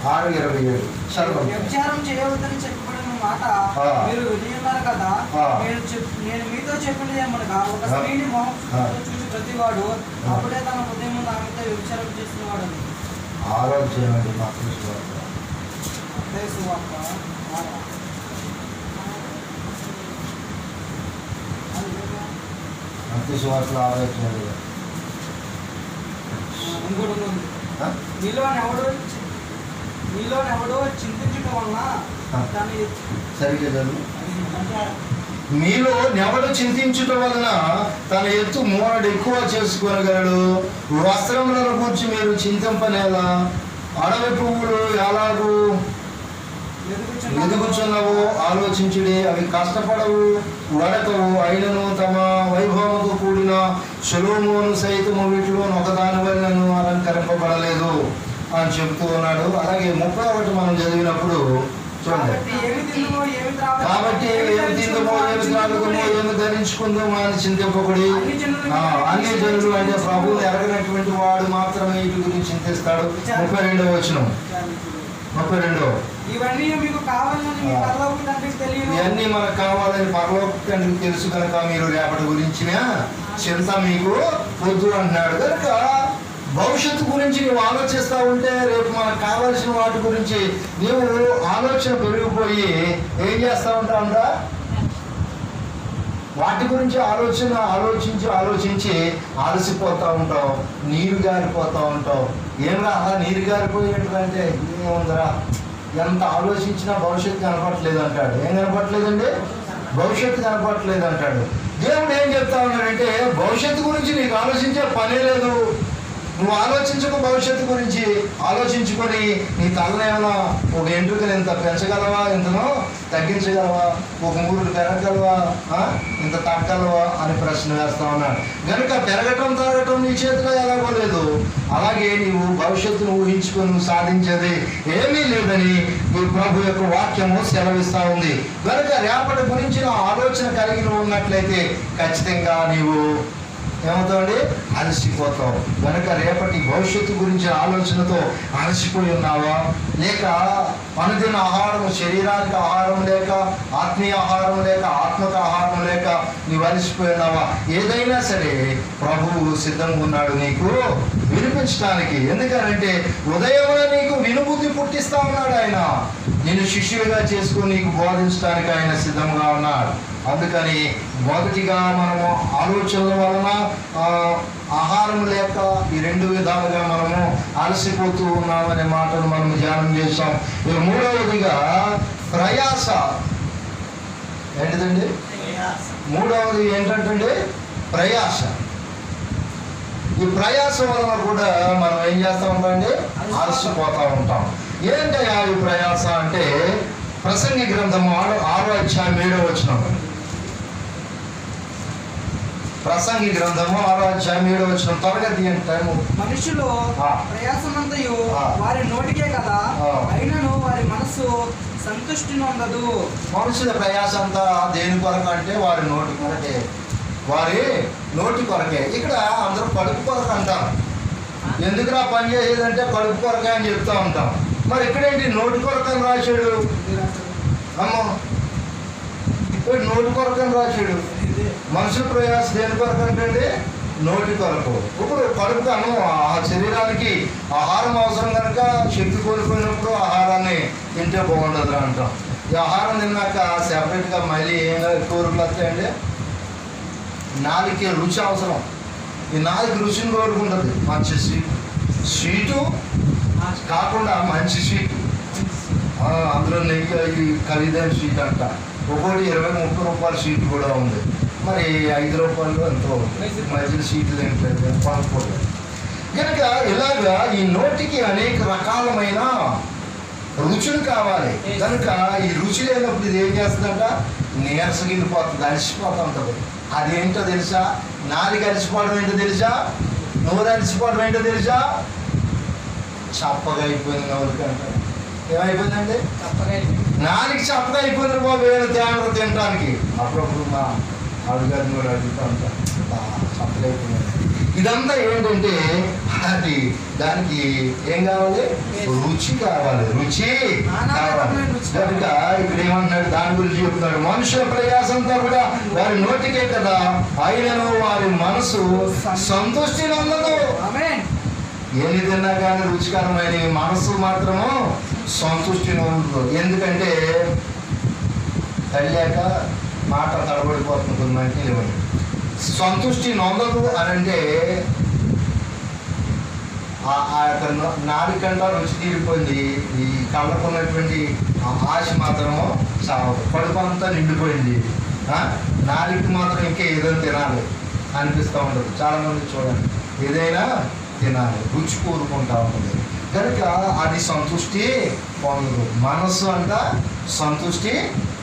6:27 వ్యభిచారం చేయవద్దని చెప్పబడిన మాట మీరు విని ఉన్నారు కదా. నేను మీతో చెప్పినదేమనగా ఒక స్త్రీని మోహంతో చూసి ప్రతివాడు అప్పుడే తన హృదయం ఆమెతో వ్యభిచారం చేస్తున్నవాడు. 6వ అధ్యాయం అండి మత్తయి సువార్త. మత్తయి సువార్త 6. మత్తయి సువార్త 6వ అధ్యాయం. నీలోనెవడో చింతించడం వలన సరిగ్గా చదువు. మీలో నెవడు చింతించటం వలన తన ఎత్తు మూరడు ఎక్కువ చేసుకోగలడు. వస్త్రములను గురించి మీరు చింతింపనేలా? అడవి పువ్వులు ఎలాగూ ఎదుగుచున్నవో ఆలోచించుడి. అవి కష్టపడవు, వడకవు, అయినను తమ వైభవంతో కూడిన సొలొమోను సైతము వీటిలో ఒకదాని వలనను అలంకరింపబడలేదు అని చెప్తూ ఉన్నాడు. అలాగే 31 మనం చదివినప్పుడు చూడండి. కాబట్టి ఏమి తిందుమో ఏమి త్రాగుమో ఏమి ధరించుకుందామో అని చింతింపకుడి. అన్ని జనులు అంటే ప్రభువు ఎరగనటువంటి వాడు మాత్రమే వీటి గురించి చింతిస్తాడు. 32వ వచనం. 32. ఇవన్నీ మీకు కావాలని పరలోక తండ్రికి తెలియదు. ఇవన్నీ మనకు కావాలని పరలోక తండ్రికి తెలుసు కనుక మీరు రేపటి గురించిన చింత మీకు వద్దు అంటున్నాడు. కనుక భవిష్యత్తు గురించి నువ్వు ఆలోచిస్తూ ఉంటే రేపు మనకు కావాల్సిన వాటి గురించి నీవు ఆలోచన పెరిగిపోయి ఏం చేస్తూ ఉంటావురా, వాటి గురించి ఆలోచించి అలసిపోతూ ఉంటావు, నీరు గారిపోతూ ఉంటావు. ఏమరా అలా నీరు గారిపోయేటంటే ఏముందరా, ఎంత ఆలోచించినా భవిష్యత్తు కనపట్లేదు అంటాడు. ఏం కనపట్లేదండి? భవిష్యత్తు కనపట్లేదు అంటాడు. దేవుడు ఏం చెప్తా ఉన్నాడంటే భవిష్యత్తు గురించి నీకు ఆలోచించే పనే లేదు. నువ్వు ఆలోచించకు, భవిష్యత్తు గురించి ఆలోచించుకొని నీ తలను ఏమైనా ఒక ఎంట్రుకలు ఇంత పెంచగలవా, ఇంతనో తగ్గించగలవా, ఒక 3 పెరగగలవా, ఇంత తగ్గలవా అని ప్రశ్న వేస్తా ఉన్నాడు. కనుక పెరగటం తరగటం నీ చేతిలో ఎలాగో లేదు. అలాగే నీవు భవిష్యత్తును ఊహించుకొని నువ్వు సాధించేది ఏమీ లేదని ఈ ప్రభు యొక్క వాక్యము సెలవిస్తూ ఉంది. కనుక రేపటి గురించిన ఆలోచన కలిగి ఉన్నట్లయితే ఖచ్చితంగా నీవు ఏమవుతావండి, అలసిపోతావు. కనుక రేపటి భవిష్యత్తు గురించి ఆలోచనతో అలసిపోయి ఉన్నావా, లేక అనుదిన ఆహారం, శరీరానికి ఆహారం లేక, ఆత్మీయ ఆహారం లేక, ఆత్మక ఆహారం లేక నీవు అలసిపోయి ఉన్నావా? ఏదైనా సరే ప్రభువు సిద్ధంగా ఉన్నాడు నీకు వినిపించడానికి. ఎందుకనంటే ఉదయమున నీకు వినుబుద్ధి పుట్టిస్తా ఉన్నాడు ఆయన. నిన్ను శిష్యులుగా చేసుకుని నీకు బోధించడానికి ఆయన సిద్ధంగా ఉన్నాడు. అందుకని మొదటిగా మనము ఆలోచనల వలన ఆహారం లేక ఈ 2 విధాలుగా మనము అలసిపోతూ ఉన్నామనే మాటను మనం ధ్యానం చేస్తాం. 3వదిగా ప్రయాస. ఏంటిదండి? 3వది ఏంటంటే ప్రయాస. ఈ ప్రయాస వలన కూడా మనం ఏం చేస్తూ ఉంటామండి, అలసిపోతూ ఉంటాం. ఏంటయ్యా ఈ ప్రయాస అంటే ప్రసంగి గ్రంథము 6వ అధ్యాయం 7వ వచనం. ప్రసంగి గ్రంథము 6వ అధ్యాయం 7వ వచనం. త్వరగా తీయండి టైము. మనుషులు ప్రయాసమంతయు వారి నోటికే కదా, అయినను వారి మనస్సు సంతుష్టి ఉండదు. మనుషుల ప్రయాస అంతా దేని కొరకు అంటే వారి నోటి కొరకే, వారి నోటి కొరకే. ఇక్కడ అందరూ కడుపు కొరకు అంటారు. ఎందుకురా పని చేసేదంటే కడుపు కొరక అని చెప్తా ఉంటాం. మరి ఇక్కడేంటి నోటి కొరక అని రాశాడు? అమ్మో, ఇక్కడ నోటి కొరక అని రాశాడు. మనుషుల ప్రయాస దేని కొరకు అంటే నోటి కొరకు. ఇప్పుడు కడుపుకి అన్నం, ఆ శరీరానికి ఆహారం అవసరం కనుక శక్తి కోల్పోయినప్పుడు ఆహారాన్ని తింటే బాగుండదు అంటాం. ఈ ఆహారం తిన్నాక సెపరేట్గా మళ్ళీ ఏం కోరికలు వస్తాయండి? నాలుగుకి రుచి అవసరం. ఈ నాలుగు రుచిని కోరుకుంటుంది. మంచి స్వీటు కాకుండా మంచి స్వీట్, అందులో నెయ్యి ఈ ఖరీదైన స్వీట్ అంట. ఒకటి 20-30 రూపాయల స్వీట్ కూడా ఉంది. మరి 5 రూపాయలు ఎంతో మధ్యలో స్వీట్లు ఏంటంటే కొనుక్కోలేదు కనుక ఇలాగా ఈ నోటికి అనేక రకాలమైన రుచులు కావాలి. కనుక ఈ రుచి లేనప్పుడు ఇది ఏం చేస్తుందంట? నీరసగిలిపోతుంది, అలసిపోతూ ఉంటుంది. అదేంటో తెలుసా? నాలుగు అలసిపోవడం ఏంటో తెలుసా? నోరు అలసిపోవడం ఏంటో తెలుసా? చప్పగా అయిపోయింది నోరుకి అంటారు. ఏమైపోయిందండి? నాలుగు చప్పగా అయిపోయింది బాబు ఏమైనా తేడా తినడానికి. అప్పుడప్పుడు మా ఆవిడగారిని కూడా అడుగుతూ ఉంటాను, చప్పగా అయిపోయింది. ఇదంతా ఏంటంటే అది దానికి ఏం కావాలి? రుచి కావాలి, రుచి కావాలి. కనుక ఇక్కడ ఏమంటున్నాడు? దాని గురించి చెప్తున్నాడు. మనుషుల ప్రయాసంతో కూడా వారి నోటికే కదా ఆయనను వారి మనసు సంతృష్టి నందదు. ఎన్ని తిన్నా కానీ రుచికరమైన మనసు మాత్రము సంతృష్టి నందదు. ఎందుకంటే తల్లాక మాట తడబడిపోతుంది కొంతమందికి. ఇవ్వండి, సంతృష్టి నొందదు అని అంటే ఆ యొక్క నాలుకంట రుచి తీరిపోయింది. ఈ కళ్ళకు ఉన్నటువంటి ఆశ మాత్రము చావదు. కడుపు అంతా నిండిపోయింది. నాలుగు మాత్రం ఇంకా ఏదైనా తినాలి అనిపిస్తూ ఉంటుంది. చాలామంది చూడండి, ఏదైనా తినాలి, రుచి కోరుకుంటా ఉంటుంది. కనుక అది సంతృష్టి పొందదు. మనస్సు అంతా సంతృష్టి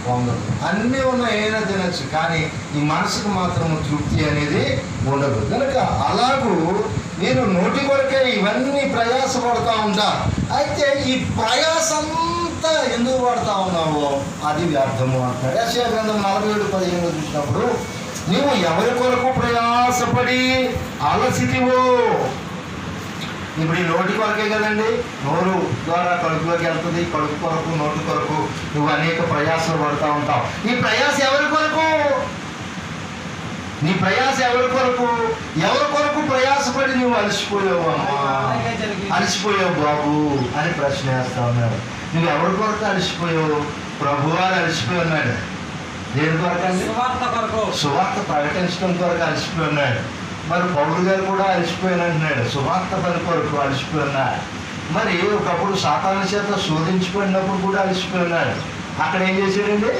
పొందదు. అన్నీ ఉన్న ఏదైనా తినచ్చు, కానీ ఈ మనసుకు మాత్రం తృప్తి అనేది ఉండదు. కనుక అలాగూ నేను నోటి కొరకే ఇవన్నీ ప్రయాసపడతా ఉంటా. అయితే ఈ ప్రయాసంతా ఎందుకు పడతా ఉన్నావో అది వ్యర్థము అంటాడు. యెషయా గ్రంథం 47:15 చూసినప్పుడు, నీవు ఎవరి కొరకు ప్రయాసపడి అలసితివో. ఇప్పుడు ఈ నోటి కొరకే కదండి, నోరు ద్వారా కడుపులోకి వెళ్తుంది. కడుపు కొరకు, నోటి కొరకు నువ్వు అనేక ప్రయాసాలు పడుతూ ఉంటావు. ఈ ప్రయాస ఎవరి కొరకు? నీ ప్రయాస ఎవరి కొరకు? ఎవరి కొరకు ప్రయాసపడి నువ్వు అలసిపోయావు అమ్మా, అలసిపోయావు బాబు అని ప్రశ్న వేస్తా ఉన్నాడు. నువ్వు ఎవరి కొరకు అలసిపోయావు? ప్రభువారు అలసిపోయి ఉన్నాడు. దేని కొరకు అండి? సువార్త ప్రకటించడం కొరకు అలసిపోయి ఉన్నాడు. మరి పౌలు గారు కూడా అలసిపోయాను అంటున్నాడు. సువార్త పని కొరకు అలసిపోయి ఉన్నాడు. మరి ఒకప్పుడు సాతాను చేత శోధించిపోయినప్పుడు కూడా అలసిపోయి ఉన్నాడు. అక్కడ ఏం చేశాడండి?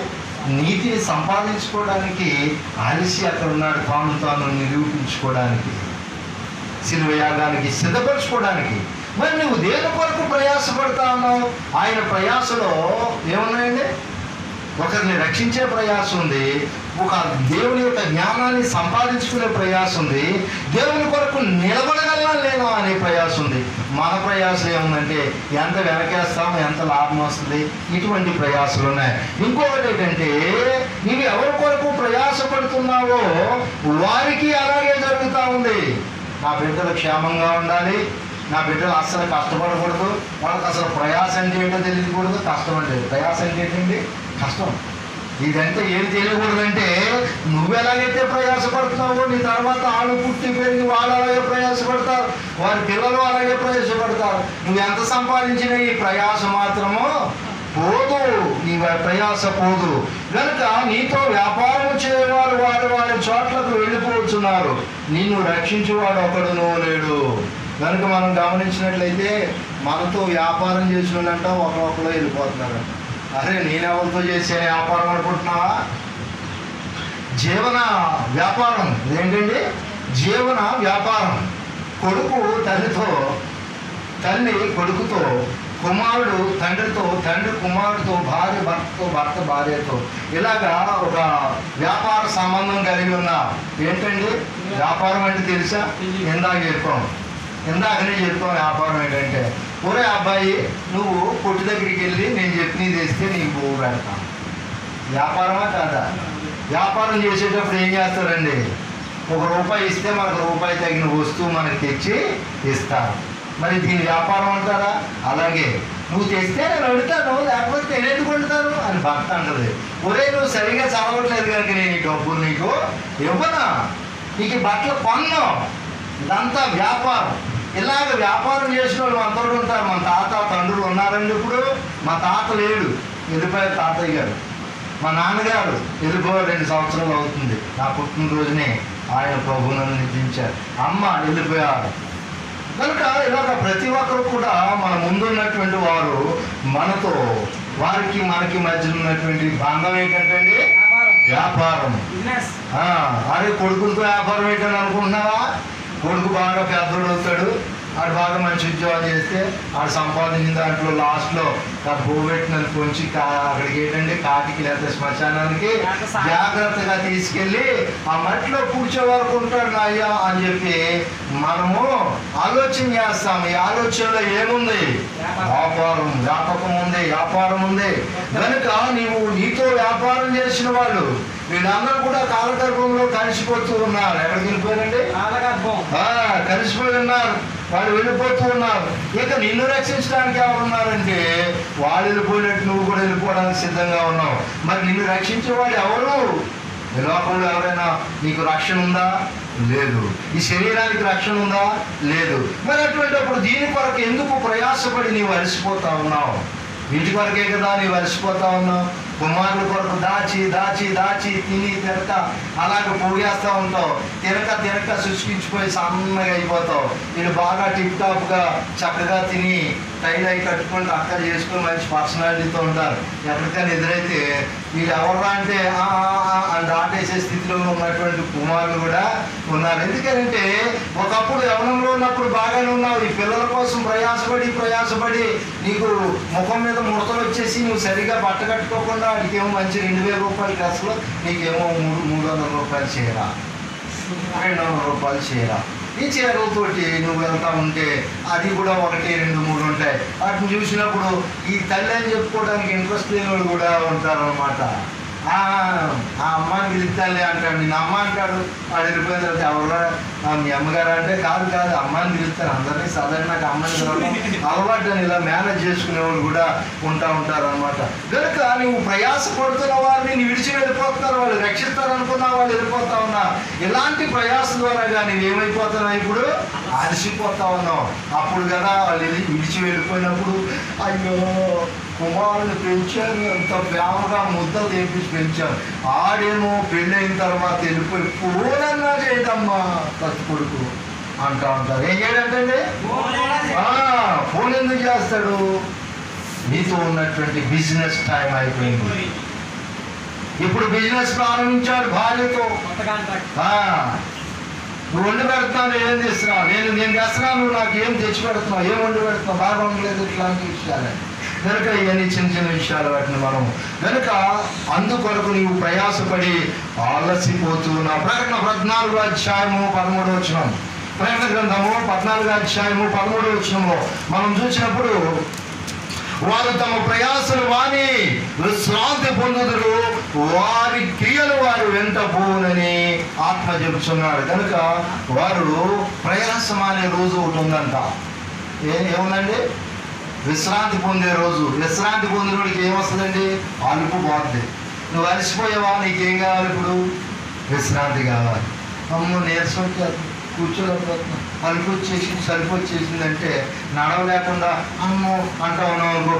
నీతిని సంపాదించుకోవడానికి అలసి అక్కడ ఉన్నాడు. తాను నిరూపించుకోవడానికి, శిలువ యాగానికి సిద్ధపరచుకోవడానికి. మరి నువ్వు దేని కొరకు ప్రయాసపడతా ఉన్నావు? ఆయన ప్రయాసలో ఏమున్నాయండి? ఒకరిని రక్షించే ప్రయాసం ఉంది, ఒక దేవుని యొక్క జ్ఞానాన్ని సంపాదించుకునే ప్రయాసం ఉంది, దేవుని కొరకు నిలబడగలనా లేదా అనే ప్రయాసం ఉంది. మన ప్రయాసం ఏముందంటే ఎంత వెనకేస్తాం, ఎంత లాభం వస్తుంది, ఇటువంటి ప్రయాసాలు ఉన్నాయి. ఇంకొకటి ఏంటంటే, నీవు ఎవరి కొరకు ప్రయాసపడుతున్నావో వారికి అలాగే జరుగుతూ ఉంది. నా బిడ్డలు క్షేమంగా ఉండాలి, నా బిడ్డలు అస్సలు కష్టపడకూడదు, వాళ్ళకి అసలు ప్రయాస అంటే ఏంటో తెలియకూడదు. కష్టం అంటే ప్రయాస అంటే ఏంటండి? కష్టం. ఇదంతా ఏం తెలియకూడదంటే, నువ్వు ఎలాగైతే ప్రయాసపడుతున్నావో నీ తర్వాత ఆళ్ళు పుట్టి పెరిగి వాళ్ళు అలాగే ప్రయాసపడతారు, వారి పిల్లలు అలాగే ప్రయాసపడతారు. నువ్వు ఎంత సంపాదించినా ఈ ప్రయాస మాత్రము పోదు, నీ ప్రయాస పోదు. కనుక నీతో వ్యాపారం చేయవారు వారి వారి చోట్లకు వెళ్ళిపోతున్నారు, నిన్ను రక్షించేవాడు ఒకడును లేడు. కనుక మనం గమనించినట్లయితే మనతో వ్యాపారం చేసిన వాళ్ళంట ఒకరొకరు వెళ్ళిపోతున్నారు. అరే నేనెవరితో చేసే వ్యాపారం అనుకుంటున్నావా? జీవన వ్యాపారం ఏంటండి? జీవన వ్యాపారం. కొడుకు తల్లితో, తల్లి కొడుకుతో, కుమారుడు తండ్రితో, తండ్రి కుమారుడితో, భార్య భర్తతో, భర్త భార్యతో, ఇలాగా ఒక వ్యాపార సంబంధం కలిగి ఉన్నా. ఏంటండి వ్యాపారం అంటే తెలుసా? ఇందాకనే చెప్పాం వ్యాపారం ఏంటంటే, ఒరే అబ్బాయి నువ్వు కొట్టు దగ్గరికి వెళ్ళి నేను చెప్పినది తెస్తే నీకు పువ్వు పెడతాను. వ్యాపారమా కాదా? వ్యాపారం చేసేటప్పుడు ఏం చేస్తారండి? రూపాయి ఇస్తే మనకు రూపాయి తగిన వస్తువు మనకి తెచ్చి ఇస్తారు. మరి దీని వ్యాపారం అంటారా? అలాగే నువ్వు తెస్తే నేను అడుగుతాను, లేకపోతే నేను ఎందుకు వండుతాను అని భర్త అంటది. ఒరే నువ్వు సరిగా చదవట్లేదు కనుక నేను ఈ డబ్బులు నీకు ఇవ్వనా, నీకు ఈ బట్టలు కొన్ను, ఇదంతా వ్యాపారం. ఇలాగ వ్యాపారం చేసిన వాళ్ళు అంతటి ఉంటారు. మన తాత తండ్రులు ఉన్నారండి. ఇప్పుడు మా తాత లేడు, వెళ్ళిపోయారు తాతయ్య గారు. మా నాన్నగారు వెళ్ళిపోయారు, 2 సంవత్సరాలు అవుతుంది. నా పుట్టినరోజునే ఆయన ప్రభువులను నిద్రించారు. అమ్మ వెళ్ళిపోయారు. కనుక ఇలాగ ప్రతి ఒక్కరు కూడా మన ముందున్నటువంటి వారు మనతో, వారికి మనకి మధ్య ఉన్నటువంటి బంధం ఏంటంటే వ్యాపారం. అరే కొడుకులతో వ్యాపారం ఏంటని అనుకుంటున్నావా? కొడుకు బాగా పెద్దోడు అవుతాడు, ఆడు బాగా మంచి ఉద్యోగం చేస్తే ఆడు సంపాదించిన దాంట్లో లాస్ట్లో పోబెట్టినది కొంచెం అక్కడికి ఏంటంటే కాటికి లేదా శ్మశానానికి జాగ్రత్తగా తీసుకెళ్ళి ఆ మట్టిలో కూర్చో వరకు ఉంటాడు అయ్యా అని చెప్పి మనము ఆలోచన చేస్తాము. ఈ ఆలోచనలో ఏముంది? వ్యాపారం, వ్యాపకం ఉంది, వ్యాపారం ఉంది. కనుక నీతో వ్యాపారం చేసిన వాళ్ళు వీళ్ళందరూ కూడా కాలగర్భంలో కలిసిపోతూ ఉన్నారు. ఎక్కడికి వెళ్ళిపోయారండి? కలిసిపోయి ఉన్నారు, వాళ్ళు వెళ్ళిపోతూ ఉన్నారు. ఇక నిన్ను రక్షించడానికి ఎవరున్నారంటే వాళ్ళు వెళ్ళిపోయినట్టు నువ్వు కూడా వెళ్ళిపోవడానికి సిద్ధంగా ఉన్నావు. మరి నిన్ను రక్షించే వాళ్ళు ఎవరు? ఈ లోకంలో ఎవరైనా నీకు రక్షణ ఉందా? లేదు. ఈ శరీరానికి రక్షణ ఉందా? లేదు. మరి అటువంటిప్పుడు దీని కొరకు ఎందుకు ప్రయాసపడి నీవు అలసిపోతా ఉన్నావు? వీటి కొరకే కదా నీవు అలసిపోతా ఉన్నావు. కుమారుల కొరకు దాచి దాచి దాచి తిని తినక అలాగే పోగేస్తూ ఉంటావు. తినక శుష్కించిపోయి సన్నగా అయిపోతావు. వీళ్ళు బాగా టిప్ టాప్గా చక్కగా తిని టైల్ అయి కట్టుకొని అక్కడ చేసుకొని మంచి పర్సనాలిటీతో ఉంటారు. ఎక్కడికైనా ఎదురైతే వీళ్ళు ఎవర్రా అంటే అని దాటేసే స్థితిలో ఉన్నటువంటి కుమారులు కూడా ఉన్నారు. ఎందుకంటే ఒకప్పుడు యవనంలో ఉన్నప్పుడు బాగానే ఉన్నావు. ఈ పిల్లల కోసం ప్రయాసపడి నీకు ముఖం మీద ముడతలు వచ్చేసి నువ్వు సరిగా బట్ట కట్టుకోకుండా నీకేమో మంచి 2000 రూపాయల డ్రెస్లో నీకేమో 300 రూపాయలు చీర, 200 రూపాయలు చీర. ఈ చీరలతోటి నువ్వు వెళ్తా ఉంటే అది కూడా 1, 2, 3 ఉంటాయి. వాటిని చూసినప్పుడు ఈ తల్లి అని చెప్పుకోవడానికి ఇంట్రెస్ట్ లేని వాళ్ళు కూడా ఉంటారు అనమాట. ఆ అమ్మాయిని పిలుస్తానులే అంటాడు. నేను అమ్మ అంటాడు. వాడు వెళ్ళిపోయిన తర్వాత ఎవరు మీ అమ్మగారు అంటే కాదు అమ్మాయిని పిలుస్తారు. అందరినీ సాధారణ నాకు అమ్మాయిని పిలవడం అలవాటు అని ఇలా మేనేజ్ చేసుకునే వాళ్ళు కూడా ఉంటారు అనమాట. కనుక నువ్వు ప్రయాసపడుతున్న వారిని నీ విడిచి వెళ్ళిపోతున్నారు. వాళ్ళు రక్షిస్తారు అనుకున్నా వాళ్ళు వెళ్ళిపోతా ఉన్నా. ఇలాంటి ప్రయాస ద్వారా కానీ ఏమైపోతున్నావు? ఇప్పుడు అలసిపోతా ఉన్నావు. అప్పుడు కదా వాళ్ళు విడిచి వెళ్ళిపోయినప్పుడు అయ్యో కుమారుని పెంచారు, అంత ప్రేమగా ముద్దలు తెప్పించి పెంచారు. ఆడేమో పెళ్ళైన తర్వాత వెళ్ళిపోయి ఫోనన్నా చేయటమ్మా కత్తి కొడుకు అంటా ఉంటారు. ఏం చేయడంటే ఫోన్ ఎందుకు చేస్తాడు? నీతో ఉన్నటువంటి బిజినెస్ టైం అయిపోయింది. ఇప్పుడు బిజినెస్ ప్రారంభించాడు భార్యతో. నువ్వు వండి పెడుతున్నావు, ఏం చేస్తున్నావు? నేను చేస్తున్నావు, నువ్వు నాకు ఏం తెచ్చి పెడుతున్నావు, ఏం వండి పెడుతున్నావు, బాగా ఉండలేదు, ఇట్లాంటి విషయాలే. కనుక ఇవన్నీ చిన్న విషయాలు వాటిని మనం కనుక అందుకొరకు నీవు ప్రయాసపడి ఆలసిపోతూ ఉన్నావు. ప్రకటన 14వ అధ్యాయము 13వ వచనం. ప్రకటన గ్రంథము 14వ అధ్యాయము 13వ వచనంలో మనం చూసినప్పుడు వారు తమ ప్రయాసలు వాని విశ్రాంతి పొందుదురు, వారి క్రియలు వారు వెంట పోనని ఆత్మ చెబుతున్నాడు. కనుక వారు ప్రయాసం అనే రోజు ఒకటి ఉందంట. ఏముందండి? విశ్రాంతి పొందే రోజు. విశ్రాంతి పొందినోడికి ఏమొస్తుందండి? అలుపు పోతుంది. నువ్వు అలసిపోయావా? నీకేం కావాలి? ఇప్పుడు విశ్రాంతి కావాలి. అమ్మో నీరసం వచ్చేది, కూర్చోలేకపోతున్నా, అలుపు వచ్చేసింది, సలుపు వచ్చేసిందంటే నడవలేకుండా అమ్మో అంటా ఉన్నావు అనుకో,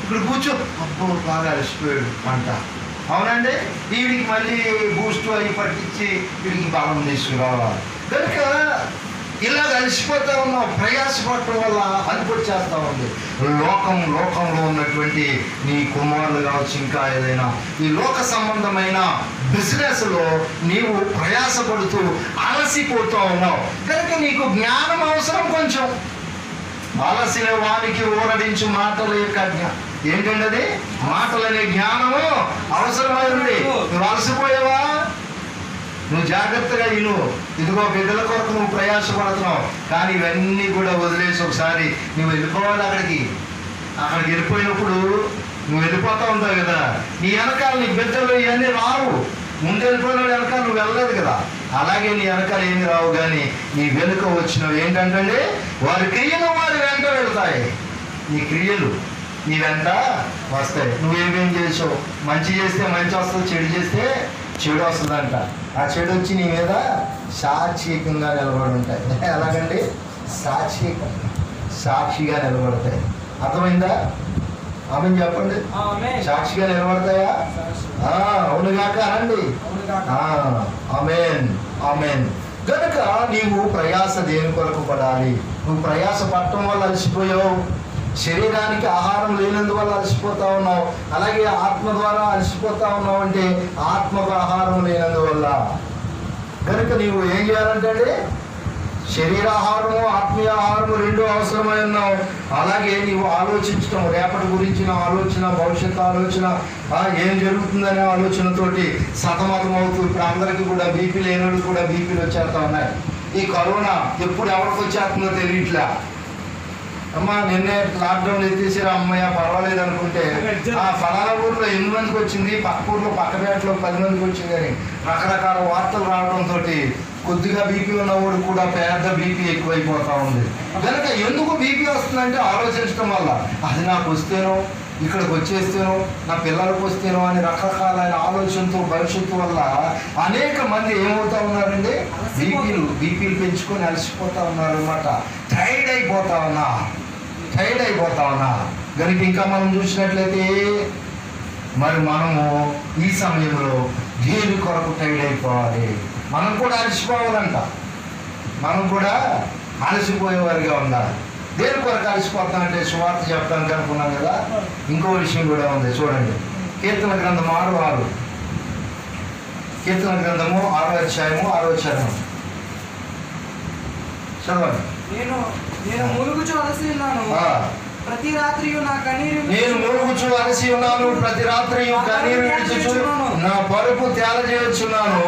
ఇక్కడ కూర్చో, అబ్బో బాగా అలసిపోయాడు అంట. అవునండి? వీడికి మళ్ళీ బూస్ట్ అవి పట్టించి వీడికి బలం తీసుకురావాలి. కనుక ఇలా కలిసిపోతా ఉన్నావు. ప్రయాసపడటం వల్ల అనిపొచ్చేస్తా ఉంది. లోకంలో ఉన్నటువంటి నీ కుమారులు కావచ్చు, ఇంకా ఏదైనా ఈ లోక సంబంధమైన బిజినెస్లో నీవు ప్రయాసపడుతూ అలసిపోతూ ఉన్నావు. కనుక నీకు జ్ఞానం అవసరం. కొంచెం అలసిన వానికి ఊరడించు మాటల యొక్క ఏంటండి అది? మాటలనే జ్ఞానము అవసరమైంది. నువ్వు అలసిపోయావా? నువ్వు జాగ్రత్తగా విను. ఇదిగో బిడ్డల కొరకు నువ్వు ప్రయాసపడుతున్నావు, కానీ ఇవన్నీ కూడా వదిలేసి ఒకసారి నువ్వు వెళ్ళిపోవాలి. అక్కడికి వెళ్ళిపోయినప్పుడు నువ్వు వెళ్ళిపోతూ ఉంటావు కదా, నీ వెనకాల నీ బిడ్డలు ఇవన్నీ రావు. ముందు వెళ్ళిపోయిన వెనకాల నువ్వు వెళ్ళలేదు కదా. అలాగే నీ వెనకాల ఏమి రావు, కానీ నీ వెనుక వచ్చినవి ఏంటంటే వారి క్రియలు వారి వెంట వెళ్తాయి. నీ క్రియలు నీ వెంట వస్తాయి. నువ్వేమేం చేసావు, మంచి చేస్తే మంచి వస్తుంది, చెడు చేస్తే చెడు వస్తుందంట. ఆ చెడు వచ్చి నీ మీద సాక్షికంగా నిలబడి ఉంటాయి. ఎలాగండి? సాక్షిగా నిలబడతాయి. అర్థమైందా? ఆమె చెప్పండి. సాక్షిగా నిలబడతాయా? అవునుగాక అనండి. ఆమేన్ ఆమేన్. కనుక నీవు ప్రయాస దేని కొరకు పడాలి? నువ్వు ప్రయాస పడటం వల్ల అలసిపోయావు, శరీరానికి ఆహారం లేనందువల్ల అలసిపోతా ఉన్నావు. అలాగే ఆత్మ ద్వారా అలసిపోతా ఉన్నావు అంటే ఆత్మకు ఆహారం లేనందువల్ల. కనుక నీవు ఏం చేయాలంటే శరీరాహారము ఆత్మీయ ఆహారము రెండు అవసరమై ఉన్నావు. అలాగే నీవు ఆలోచించటం, రేపటి గురించిన ఆలోచన, భవిష్యత్తు ఆలోచన, ఏం జరుగుతుందనే ఆలోచనతోటి సతమతం అవుతూ ఇప్పుడు అందరికీ కూడా బీపీ లేనోడు కూడా బీపీలు వచ్చేస్తా ఉన్నాయి. ఈ కరోనా ఎప్పుడు ఎవరికి వచ్చేస్తుందో తెలియట్లే. అమ్మ నిన్నే లాక్డౌన్ ఎత్తేసారు, అమ్మయ్య పర్వాలేదు అనుకుంటే ఫలానా ఊర్లో 8 మందికి వచ్చింది, పక్క ఊర్లో పక్కపేటలో 10 మందికి వచ్చింది అని రకరకాల వార్తలు రావడంతో కొద్దిగా బీపీ ఉన్నవాడు కూడా పెద్ద బీపీ ఎక్కువైపోతా ఉంది. కనుక ఎందుకు బీపీ వస్తుందంటే ఆలోచించడం వల్ల. అది నాకు వస్తేనో, ఇక్కడికి వచ్చేస్తేనో, నా పిల్లలకు వస్తేనో అని రకరకాలైన ఆలోచనతో భవిష్యత్తు వల్ల అనేక మంది ఏమవుతా ఉన్నారండి, బీపీలు పెంచుకొని అలసిపోతా ఉన్నారు అన్నమాట. టైర్డ్ అయిపోతా ఉన్నా. కనుక ఇంకా మనం చూసినట్లయితే మరి మనము ఈ సమయంలో దేని కొరకు టైర్డ్ అయిపోవాలి? మనం కూడా అలసిపోవాలంట. మనం కూడా అలసిపోయేవారిగా ఉండాలి. దేని కొరకు అలసిపోతామంటే సువార్త చెప్తానికి అనుకున్నాం కదా. ఇంకో విషయం కూడా ఉంది, చూడండి. కీర్తన గ్రంథం 6:6. కీర్తన గ్రంథము 6వ అధ్యాయము 6వ చరణం చదవండి. నేను మూలుగుచు అలసి ఉన్నాను, ప్రతి రాత్రియు నా కన్నీరు. నేను మూలుగుచు అలసి ఉన్నాను, ప్రతి రాత్రియు కన్నీరు విడుచుచు నా పరుపు తేల చేయొచ్చున్నాను,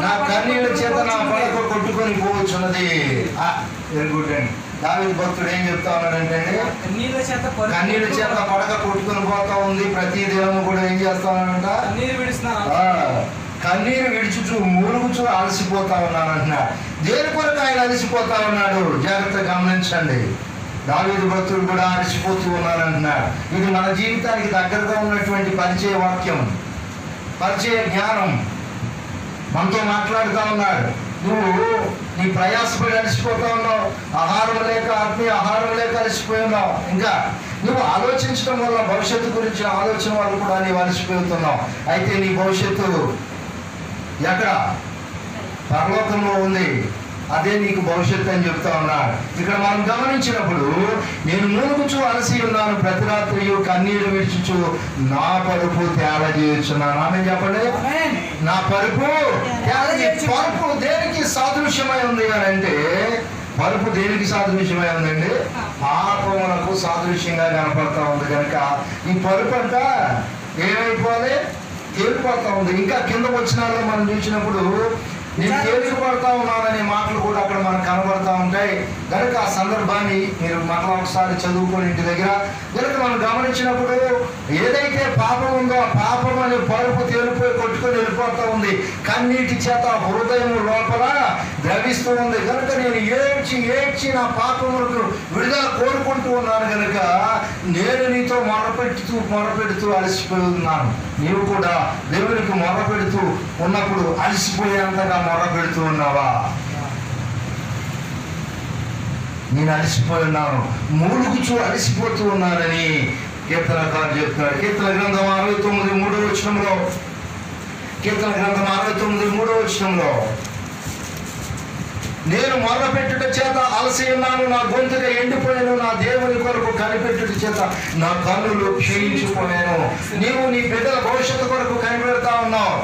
నా కన్నీళ్ళ చేత నా పడక కొట్టుకొని పోవచ్చున్నది. వెరీ గుడ్ అండి. దావీదు భక్తుడు ఏం చెప్తా ఉన్నాడంటే కన్నీళ్ళ చేత పడక కొట్టుకొని పోతా ఉంది. ప్రతి దినము కూడా ఏం చేస్తా ఉన్నాడంట? కన్నీరు విడుచుచు మూలుగుచు అలసిపోతా ఉన్నాను అంటున్నాడు. దేని కొరకు ఆయన అలసిపోతా ఉన్నాడు? జాగ్రత్తగా గమనించండి. దావీదు భక్తుడు కూడా అలసిపోతూ ఉన్నాను అంటున్నాడు. ఇది మన జీవితానికి దగ్గరగా ఉన్నటువంటి పరిచయ వాక్యం, పరిచయ జ్ఞానం మనతో మాట్లాడుతూ ఉన్నాడు. నువ్వు నీ ప్రయాసపడి అలసిపోతా ఉన్నావు, ఆహారం లేక, ఆత్మీయ ఆహారం లేక అలసిపోయి ఉన్నావు. ఇంకా నువ్వు ఆలోచించడం వల్ల, భవిష్యత్తు గురించి ఆలోచన వల్ల కూడా నీవు అలసిపోతున్నావు. అయితే నీ భవిష్యత్తు ఎక్కడ? పరలోకంలో ఉంది. అదే నీకు భవిష్యత్తు అని చెప్తా ఉన్నాడు. ఇక్కడ మనం గమనించినప్పుడు నేను మూలుగుచు అలసి ఉన్నాను, ప్రతి రాత్రియు కన్నీరు విడుచుచు నా పరుపు తేల చేయుచున్నాను. ఆమె చెప్పండి. నా పరుపు పరుపు దేనికి సాదృశ్యమై ఉంది అని అంటే, పరుపు దేనికి సాదృశ్యమై ఉందండి? పాపములకు సాదృశ్యంగా కనపడతా ఉంది. కనుక ఈ పరుపు అంట ఏమైపోవాలి? తేలిపోతా ఉంది. ఇంకా కింద వచ్చినాల్లో మనం చూసినప్పుడు నేను తేలిపడతా ఉన్నాననే మాటలు కూడా అక్కడ మనకు కనబడతా ఉంటాయి. కనుక ఆ సందర్భాన్ని మీరు మరలా ఒకసారి చదువుకొని ఇంటి దగ్గర కనుక మనం గమనించినప్పుడు ఏదైతే పాపం ఉందో ఆ పాపం అనే పరుపు తేలిపోయి కొట్టుకొని వెళ్ళిపోతా ఉంది. కన్నీటి చేత హృదయం లోపల ద్రవిస్తూ ఉంది. కనుక నేను ఏడ్చి నా పాపములకు విడుదల కోరుకుంటూ ఉన్నాను. కనుక నేను నీతో మొరపెడుతూ అలసిపోయి ఉన్నాను. నీవు కూడా దేవునికి మొరపెడుతూ ఉన్నప్పుడు అలసిపోయేంతగా మొరపెడుతూ ఉన్నావా? నేను అలసిపోయి ఉన్నాను, మూలుగుచూ అలసిపోతూ ఉన్నానని కీర్తనకారుడు చెప్తున్నాడు. కీర్తన గ్రంథం 69:3 వచనంలో, కీర్తన గ్రంథం 69:3 వచనంలో, నేను మొర్రపెట్టుట చేత అలసి ఉన్నాను, నా గొంతుగా ఎండిపోయాను, నా దేవుని కొరకు కనిపెట్టుట చేత నా కన్నులు క్షీణించిపోయాను. నీవు నీ బిడ్డల భవిష్యత్తు కొరకు కనిపెడతా ఉన్నావు,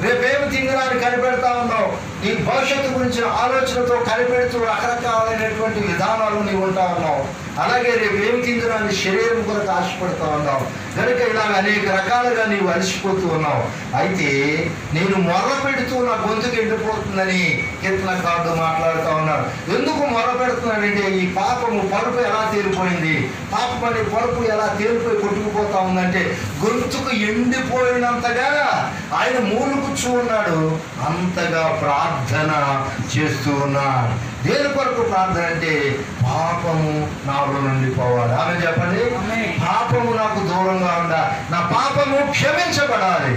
రేపేమి తింగరాని కనిపెడతా ఉన్నావు. నీ భవిష్యత్తు గురించిన ఆలోచనతో కనిపెడుతూ రకరకాలైనటువంటి విధానాలు నీవు ఉంటా ఉన్నావు. అలాగే రేపు ఏమి తిందునని శరీరం కొరకు ఆశపడుతూ ఉన్నావు కనుక ఇలాగ అనేక రకాలుగా నీవు అలసిపోతూ ఉన్నావు. అయితే నేను మొర్ర పెడుతూ నా గొంతుకు ఎండిపోతుందని కీర్తనకారుడు మాట్లాడుతూ ఉన్నాడు. ఎందుకు మొర్ర పెడుతున్నాడంటే ఈ పాపము పరుపు ఎలా తేలిపోయింది, పాపం అనే పరుపు ఎలా తేలిపోయి కొట్టుకుపోతా ఉందంటే గొంతుకు ఎండిపోయినంతగా ఆయన మూలుగుచ్చు ఉన్నాడు, అంతగా ప్రార్థన చేస్తూ ఉన్నాడు. దేని కొరకు ప్రార్థన అంటే పాపము నాలో నుండి పోవాలి. ఆమె చెప్పండి, పాపము నాకు దూరంగా ఉండ, నా పాపము క్షమించబడాలి.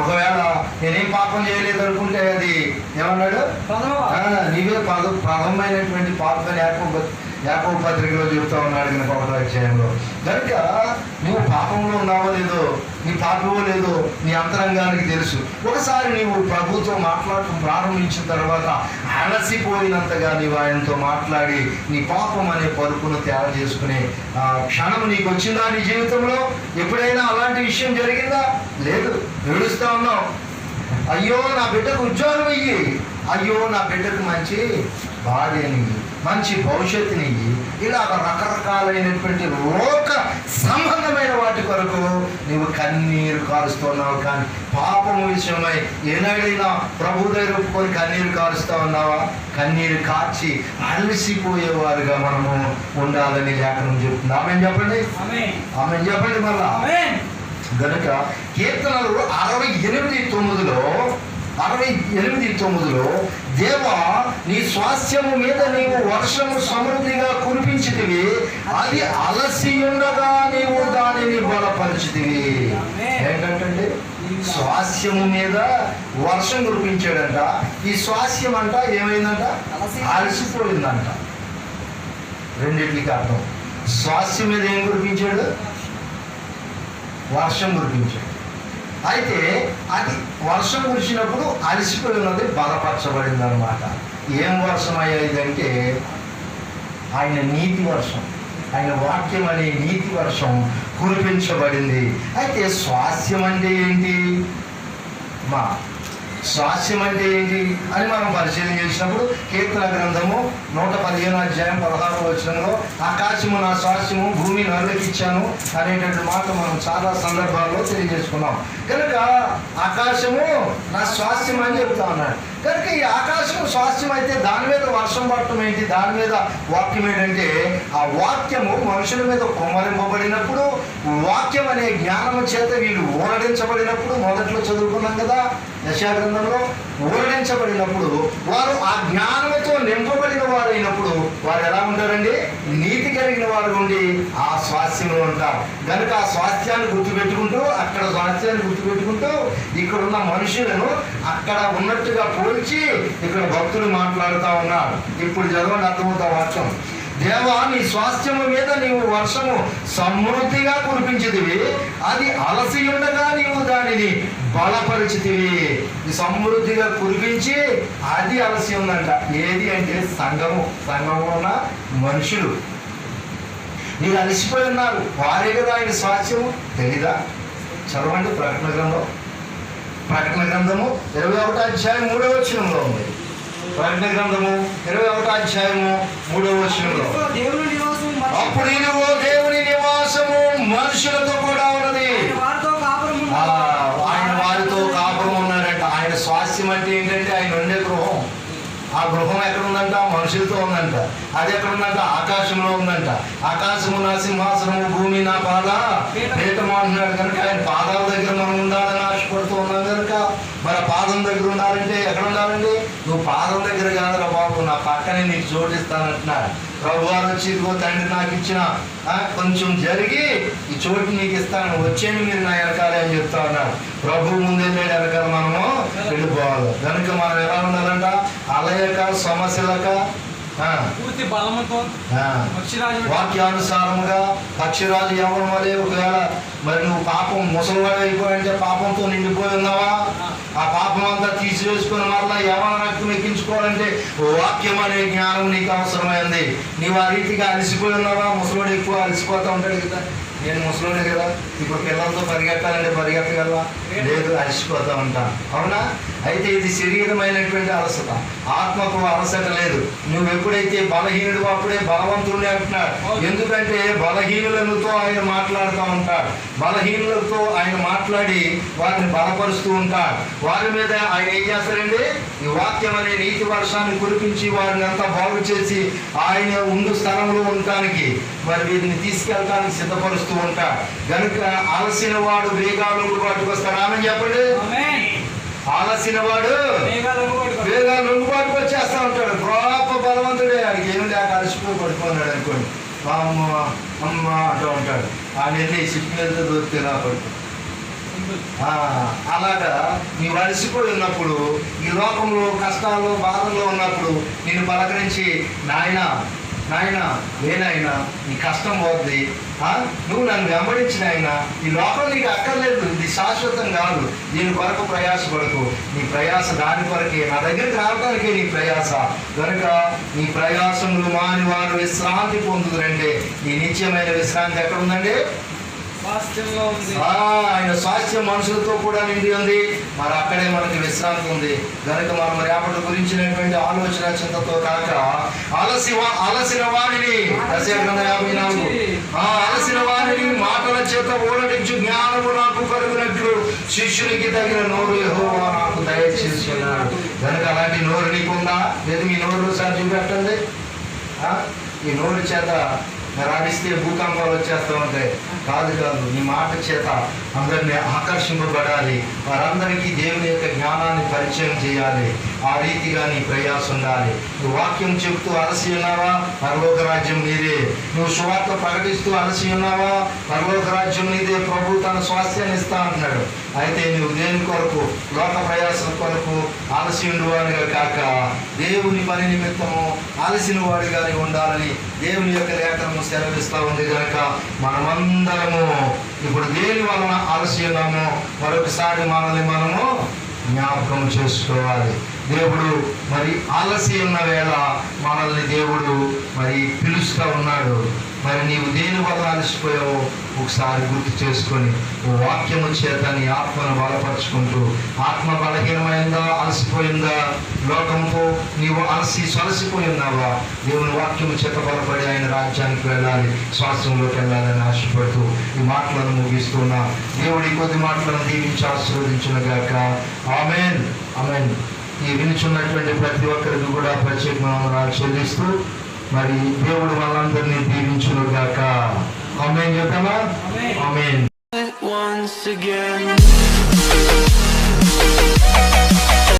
ఒకవేళ నేనేం పాపం చేయలేదు అనుకుంటే అది ఏమన్నాడు, నీవే ప్రథమైనటువంటి పాపం యాకోబు పత్రికలో చెప్తా ఉన్నాడు కనుక 1వ అధ్యాయంలో. కనుక నువ్వు పాపంలో ఉన్నావో లేదో, నీ పాపమో లేదో నీ అంతరంగానికి తెలుసు. ఒకసారి నీవు ప్రభుతో మాట్లాడటం ప్రారంభించిన తర్వాత అలసిపోయినంతగా నీవు ఆయనతో మాట్లాడి నీ పాపం అనే పరుపును తయారు చేసుకునే క్షణం నీకు వచ్చిందా నీ జీవితంలో? ఎప్పుడైనా అలాంటి విషయం జరిగిందా? లేదు. ఏడుస్తా ఉన్నావు, అయ్యో నా బిడ్డకు ఉద్యోగం ఇయ్యి, అయ్యో నా బిడ్డకు మంచి భార్యని, మంచి భవిష్యత్తుని, ఇలా రకరకాలైనటువంటి లోక సంబంధమైన వాటి కొరకు నీవు కన్నీరు కారుస్తున్నావు. కానీ పాపము విషయమై ఏనాడైనా ప్రభు దగ్గర ఒప్పుకొని కన్నీరు కారుస్తా ఉన్నావా? కన్నీరు కార్చి అలసిపోయేవారుగా మనము ఉండాలని లేఖనం చెప్తుంది. ఆమెను చెప్పండి, ఆమెను చెప్పండి మళ్ళా. గనుక కీర్తనలు 68:9లో దేవా నీ స్వాస్థ్యము మీద నీవు వర్షము సమృద్ధిగా కురిపించితివి, అది అలసి ఉండగా నీవు దానిని బలపరిచితివి. ఏంటంటే స్వాస్థ్యము మీద వర్షం కురిపించాడంట. ఈ స్వాస్థ్యం అంట ఏమైందంట? అలసిపోయిందంట. రెండింటికి అర్థం. స్వాస్థ్యం మీద ఏం కురిపించాడు? వర్షం కురిపించాడు. అయితే అది వర్షం కురిచినప్పుడు అలసిపోయి ఉన్నది బలపరచబడింది అనమాట. ఏం వర్షం అయ్యేదంటే ఆయన నీతి వర్షం, ఆయన వాక్యం అనే నీతి వర్షం కురిపించబడింది. అయితే స్వాస్థ్యం అంటే ఏంటి? స్వాస్థ్యం అంటే ఏంటి అని మనం పరిశీలన చేసినప్పుడు కీర్తన గ్రంథము 115:16 ఆకాశము నా స్వాస్థ్యము, భూమి నరులకు ఇచ్చాను అనేటువంటి మాట మనం చాలా సందర్భాల్లో తెలియజేసుకున్నాం. కనుక ఆకాశము నా స్వాస్థ్యం అని చెప్తా ఉన్నాడు. కనుక ఈ ఆకాశం స్వాస్థ్యం అయితే దాని మీద వర్షం పడటం ఏంటి? దాని మీద వాక్యం ఏంటంటే ఆ వాక్యము మనుషుల మీద కుమ్మరింపబడినప్పుడు, వాక్యం అనే జ్ఞానము చేత వీళ్ళు ఊరడించబడినప్పుడు, మొదట్లో చదువుకున్నాం కదా యెషయా గ్రంథంలో, ఊరడించబడినప్పుడు వారు ఆ జ్ఞానంతో నింపబడిన వారు అయినప్పుడు వారు ఎలా ఉంటారండి? నీతి కలిగిన వారు ఉండి ఆ స్వాస్థ్యంలో ఉంటారు. కనుక ఆ స్వాస్థ్యాన్ని గుర్తుపెట్టుకుంటూ, అక్కడ స్వాస్థ్యాన్ని గుర్తుపెట్టుకుంటూ ఇక్కడున్న మనుషులను అక్కడ ఉన్నట్టుగా పోల్చి ఇక్కడ భక్తులు మాట్లాడుతూ ఉన్నారు. ఇప్పుడు చదవండి, అర్థమవుతా వాక్యం. దేవా నీ స్వాస్థ్యము మీద నీవు వర్షము సమృద్ధిగా కురిపించితివి, అది అలసి ఉండగా నీవు దానిని బలపరిచితివి. ఈ సమృద్ధిగా కురిపించి అది అలసి ఉందంట. ఏది అంటే సంఘంలో ఉన్న మనుషులు. మీరు అలసిపోయి ఉన్నారు, వారే కదా ఆయన స్వాస్థ్యము. తెలీదా? చదవండి ప్రకటన గ్రంథము 21:3 ఉంది. ప్రకటన గ్రంథము 21:3 అప్పుడు ఇదిగో దేవుని నివాసము మనుషులతో కూడా ఉన్నది, ఆయన వారితో కాపురం ఉన్నాడంట. ఆయన స్వాస్థ్యం అంటే ఏంటంటే ఆయన ఉండే గృహం. ఆ గృహం ఎక్కడ ఉందంట? మనుషులతో ఉందంట. అది ఎక్కడ ఉందంట? ఆకాశంలో ఉందంట. ఆకాశము నా సింహాసనము, భూమి నా పీఠము అంటున్నాడు. కనుక ఆయన పాదాల దగ్గర మనం ఉండాలని ఆశపడుతూ ఉన్నాం. కనుక మరి పాదం దగ్గర ఉండాలంటే ఎక్కడ ఉండాలండి? నువ్వు పాదం దగ్గర కాదురా బాబు, నా పక్కనే నీకు చోటిస్తానంటున్నాడు. ప్రభు వారు వచ్చి ఇదిగో తండ్రి నాకు ఇచ్చిన కొంచెం జరిగి ఈ చోటు నీకు ఇస్తాను, వచ్చేయండి మీరు నా వెనకాలే అని చెప్తా ఉన్నాడు. ప్రభు ముందే వెనకాల మనము వెళ్ళిపోవాలి. కనుక మనం ఎలా ఉండాలంట? అలయక సమస్యలక పూర్తి బలముతో వాక్యానుసారముగా పక్షిరాజు యవ్వనం వలె. ఒకవేళ మరి నువ్వు పాపం ముసలివాడు అయిపోయాడంటే పాపంతో నిండిపోయి ఉన్నావా? ఆ పాపం అంతా తీసివేసుకుని మరలా యవ్వన రక్తం ఎక్కించుకోవాలంటే వాక్యం అనే జ్ఞానం నీకు అవసరమైంది. నీవు ఆ రీతిగా అలసిపోయి ఉన్నావా? ముసలివాడు ఎక్కువ అలసిపోతూ ఉంటాడు కదా. నేను ముసలివాడే కదా, ఇప్పుడు పిల్లలతో పరిగెట్టాలంటే పరిగెట్టగలవా? లేదు, అలసిపోతూ ఉంటాను. అవునా? అయితే ఇది శరీరమైనటువంటి అలసట, ఆత్మకు అలసట లేదు. నువ్వు ఎప్పుడైతే బలహీనుడు అప్పుడే బలవంతుడిని అంటున్నాడు. ఎందుకంటే బలహీనులతో ఆయన మాట్లాడుతూ ఉంటాడు, బలహీనులతో ఆయన మాట్లాడి వారిని బలపరుస్తూ ఉంటాడు. వారి మీద ఆయన ఏం చేస్తారండి, ఈ వాక్యం అనే నీతి వర్షాన్ని కురిపించి వారిని అంతా బాగు చేసి ఆయన ఉండు స్థలంలో ఉండటానికి మరి వీరిని తీసుకెళ్ళడానికి సిద్ధపరుస్తూ ఉంటాడు. కనుక అలసిన వాడు వేగాలు పట్టుకొస్తాడు. ఆమె చెప్పండి, ఆలసిన వాడు వేగాలు లొంగుబాటుకు వచ్చేస్తా ఉంటాడు. గొప్ప బలవంతుడే, ఆడికి ఏమి లేక అలసిపోయి పడుకున్నాడు అనుకోండి, అమ్మ అమ్మ అంటూ ఉంటాడు. ఆయన వెళ్ళి సిట్టు వెళ్తే దొరికితే నా పడుకో. అలాగా నీవు అలసిపోయి ఉన్నప్పుడు, ఈ లోకంలో కష్టాల్లో బాధల్లో ఉన్నప్పుడు నేను పలకరించి నాయన నాయన లేనాయన నీ కష్టం పోద్ది, నువ్వు నన్ను వెంబడించిన ఆయన, ఈ లోకం నీకు అక్కర్లేదు, ఇది శాశ్వతం కాదు, దీని కొరకు ప్రయాసపడకు, నీ ప్రయాస దాని కొరకే, నా దగ్గరికి రావడానికే నీ ప్రయాస. కనుక నీ ప్రయాసములు మాని వారు విశ్రాంతి పొందుదురంటే ఈ నిత్యమైన విశ్రాంతి ఎక్కడ ఉందండి? ఆయన స్వాస్థ్యం మనుషులతో కూడా నిండి ఉంది, మరి అక్కడే మనకి విశ్రాంతి ఉంది. కనుక మనం రేపటి గురించినటువంటి ఆలోచన చింతతో కాక అలసిన వాడిని అలసిన వాడిని మాటల చేత ఓడటించు జ్ఞానము నాకు కలుగునట్లు శిష్యునికి తగిన నోరు యెహోవా నాకు దయచేస్తున్నాడు. కనుక అలాంటి నోరు నీకుందా? లేదు మీ నోరు సార్ చూపెట్టండి. ఈ నోరు చేత రాడిస్తే భూకంపాలు వచ్చేస్తూ ఉంటాయి. కాదు కాదు, నీ మాట చేత అందరినీ ఆకర్షింపబడాలి, వారందరికీ దేవుని యొక్క జ్ఞానాన్ని పరిచయం చేయాలి. ఆ రీతిగా నీ ప్రయాస ఉండాలి. నువ్వు వాక్యం చెప్తూ అలసి ఉన్నావా? పరలోక రాజ్యం నీదే. నువ్వు సువార్త ప్రకటిస్తూ అలసి ఉన్నావా? పరలోక రాజ్యం నీదే. ప్రభు తన స్వాస్థ్యాన్ని ఇస్తా అంటున్నాడు. అయితే నువ్వు దేని కొరకు? లోక ప్రయాసం కొరకు అలసి ఉండువాడిగా కాక దేవుని పని నిమిత్తము అలసిన వాడిగానే ఉండాలని దేవుని యొక్క లేఖనము సెలవిస్తూ ఉంది. కనుక మనమందరము ఇప్పుడు దేని వలన అలసి ఉన్నామో మరొకసారి మనల్ని మనము జ్ఞాపకం చేసుకోవాలి. దేవుడు మరి అలసి ఉన్న వేళ మనల్ని దేవుడు మరి పిలుస్తూ ఉన్నాడు. మరి నీవు దేని వల్ల అలసిపోయావో ఒకసారి గుర్తు చేసుకొని వాక్యము చేత నీ ఆత్మను బలపరుచుకుంటూ, ఆత్మ బలహీనమైందా, అలసిపోయిందా, లోకంతో నీవు సొలసిపోయి ఉన్నావా, దేవుని వాక్యము చేత బలపడి ఆయన రాజ్యానికి వెళ్ళాలి, శ్వాసంలోకి వెళ్ళాలని ఆశపడుతూ ఈ మాటలను ముగిస్తున్నా. దేవుడి కొద్ది మాటలను దీవించి ఆశీర్వదించును గాక. ఆమేన్ ఆమేన్. ఈ వినుచున్నటువంటి ప్రతి ఒక్కరికి కూడా ప్రత్యేకమైన చెల్లిస్తూ మరి దేవుడు వాళ్ళందరినీ దీవించును గాక. ఆమేన్. చెప్పమా? ఆమేన్. once again.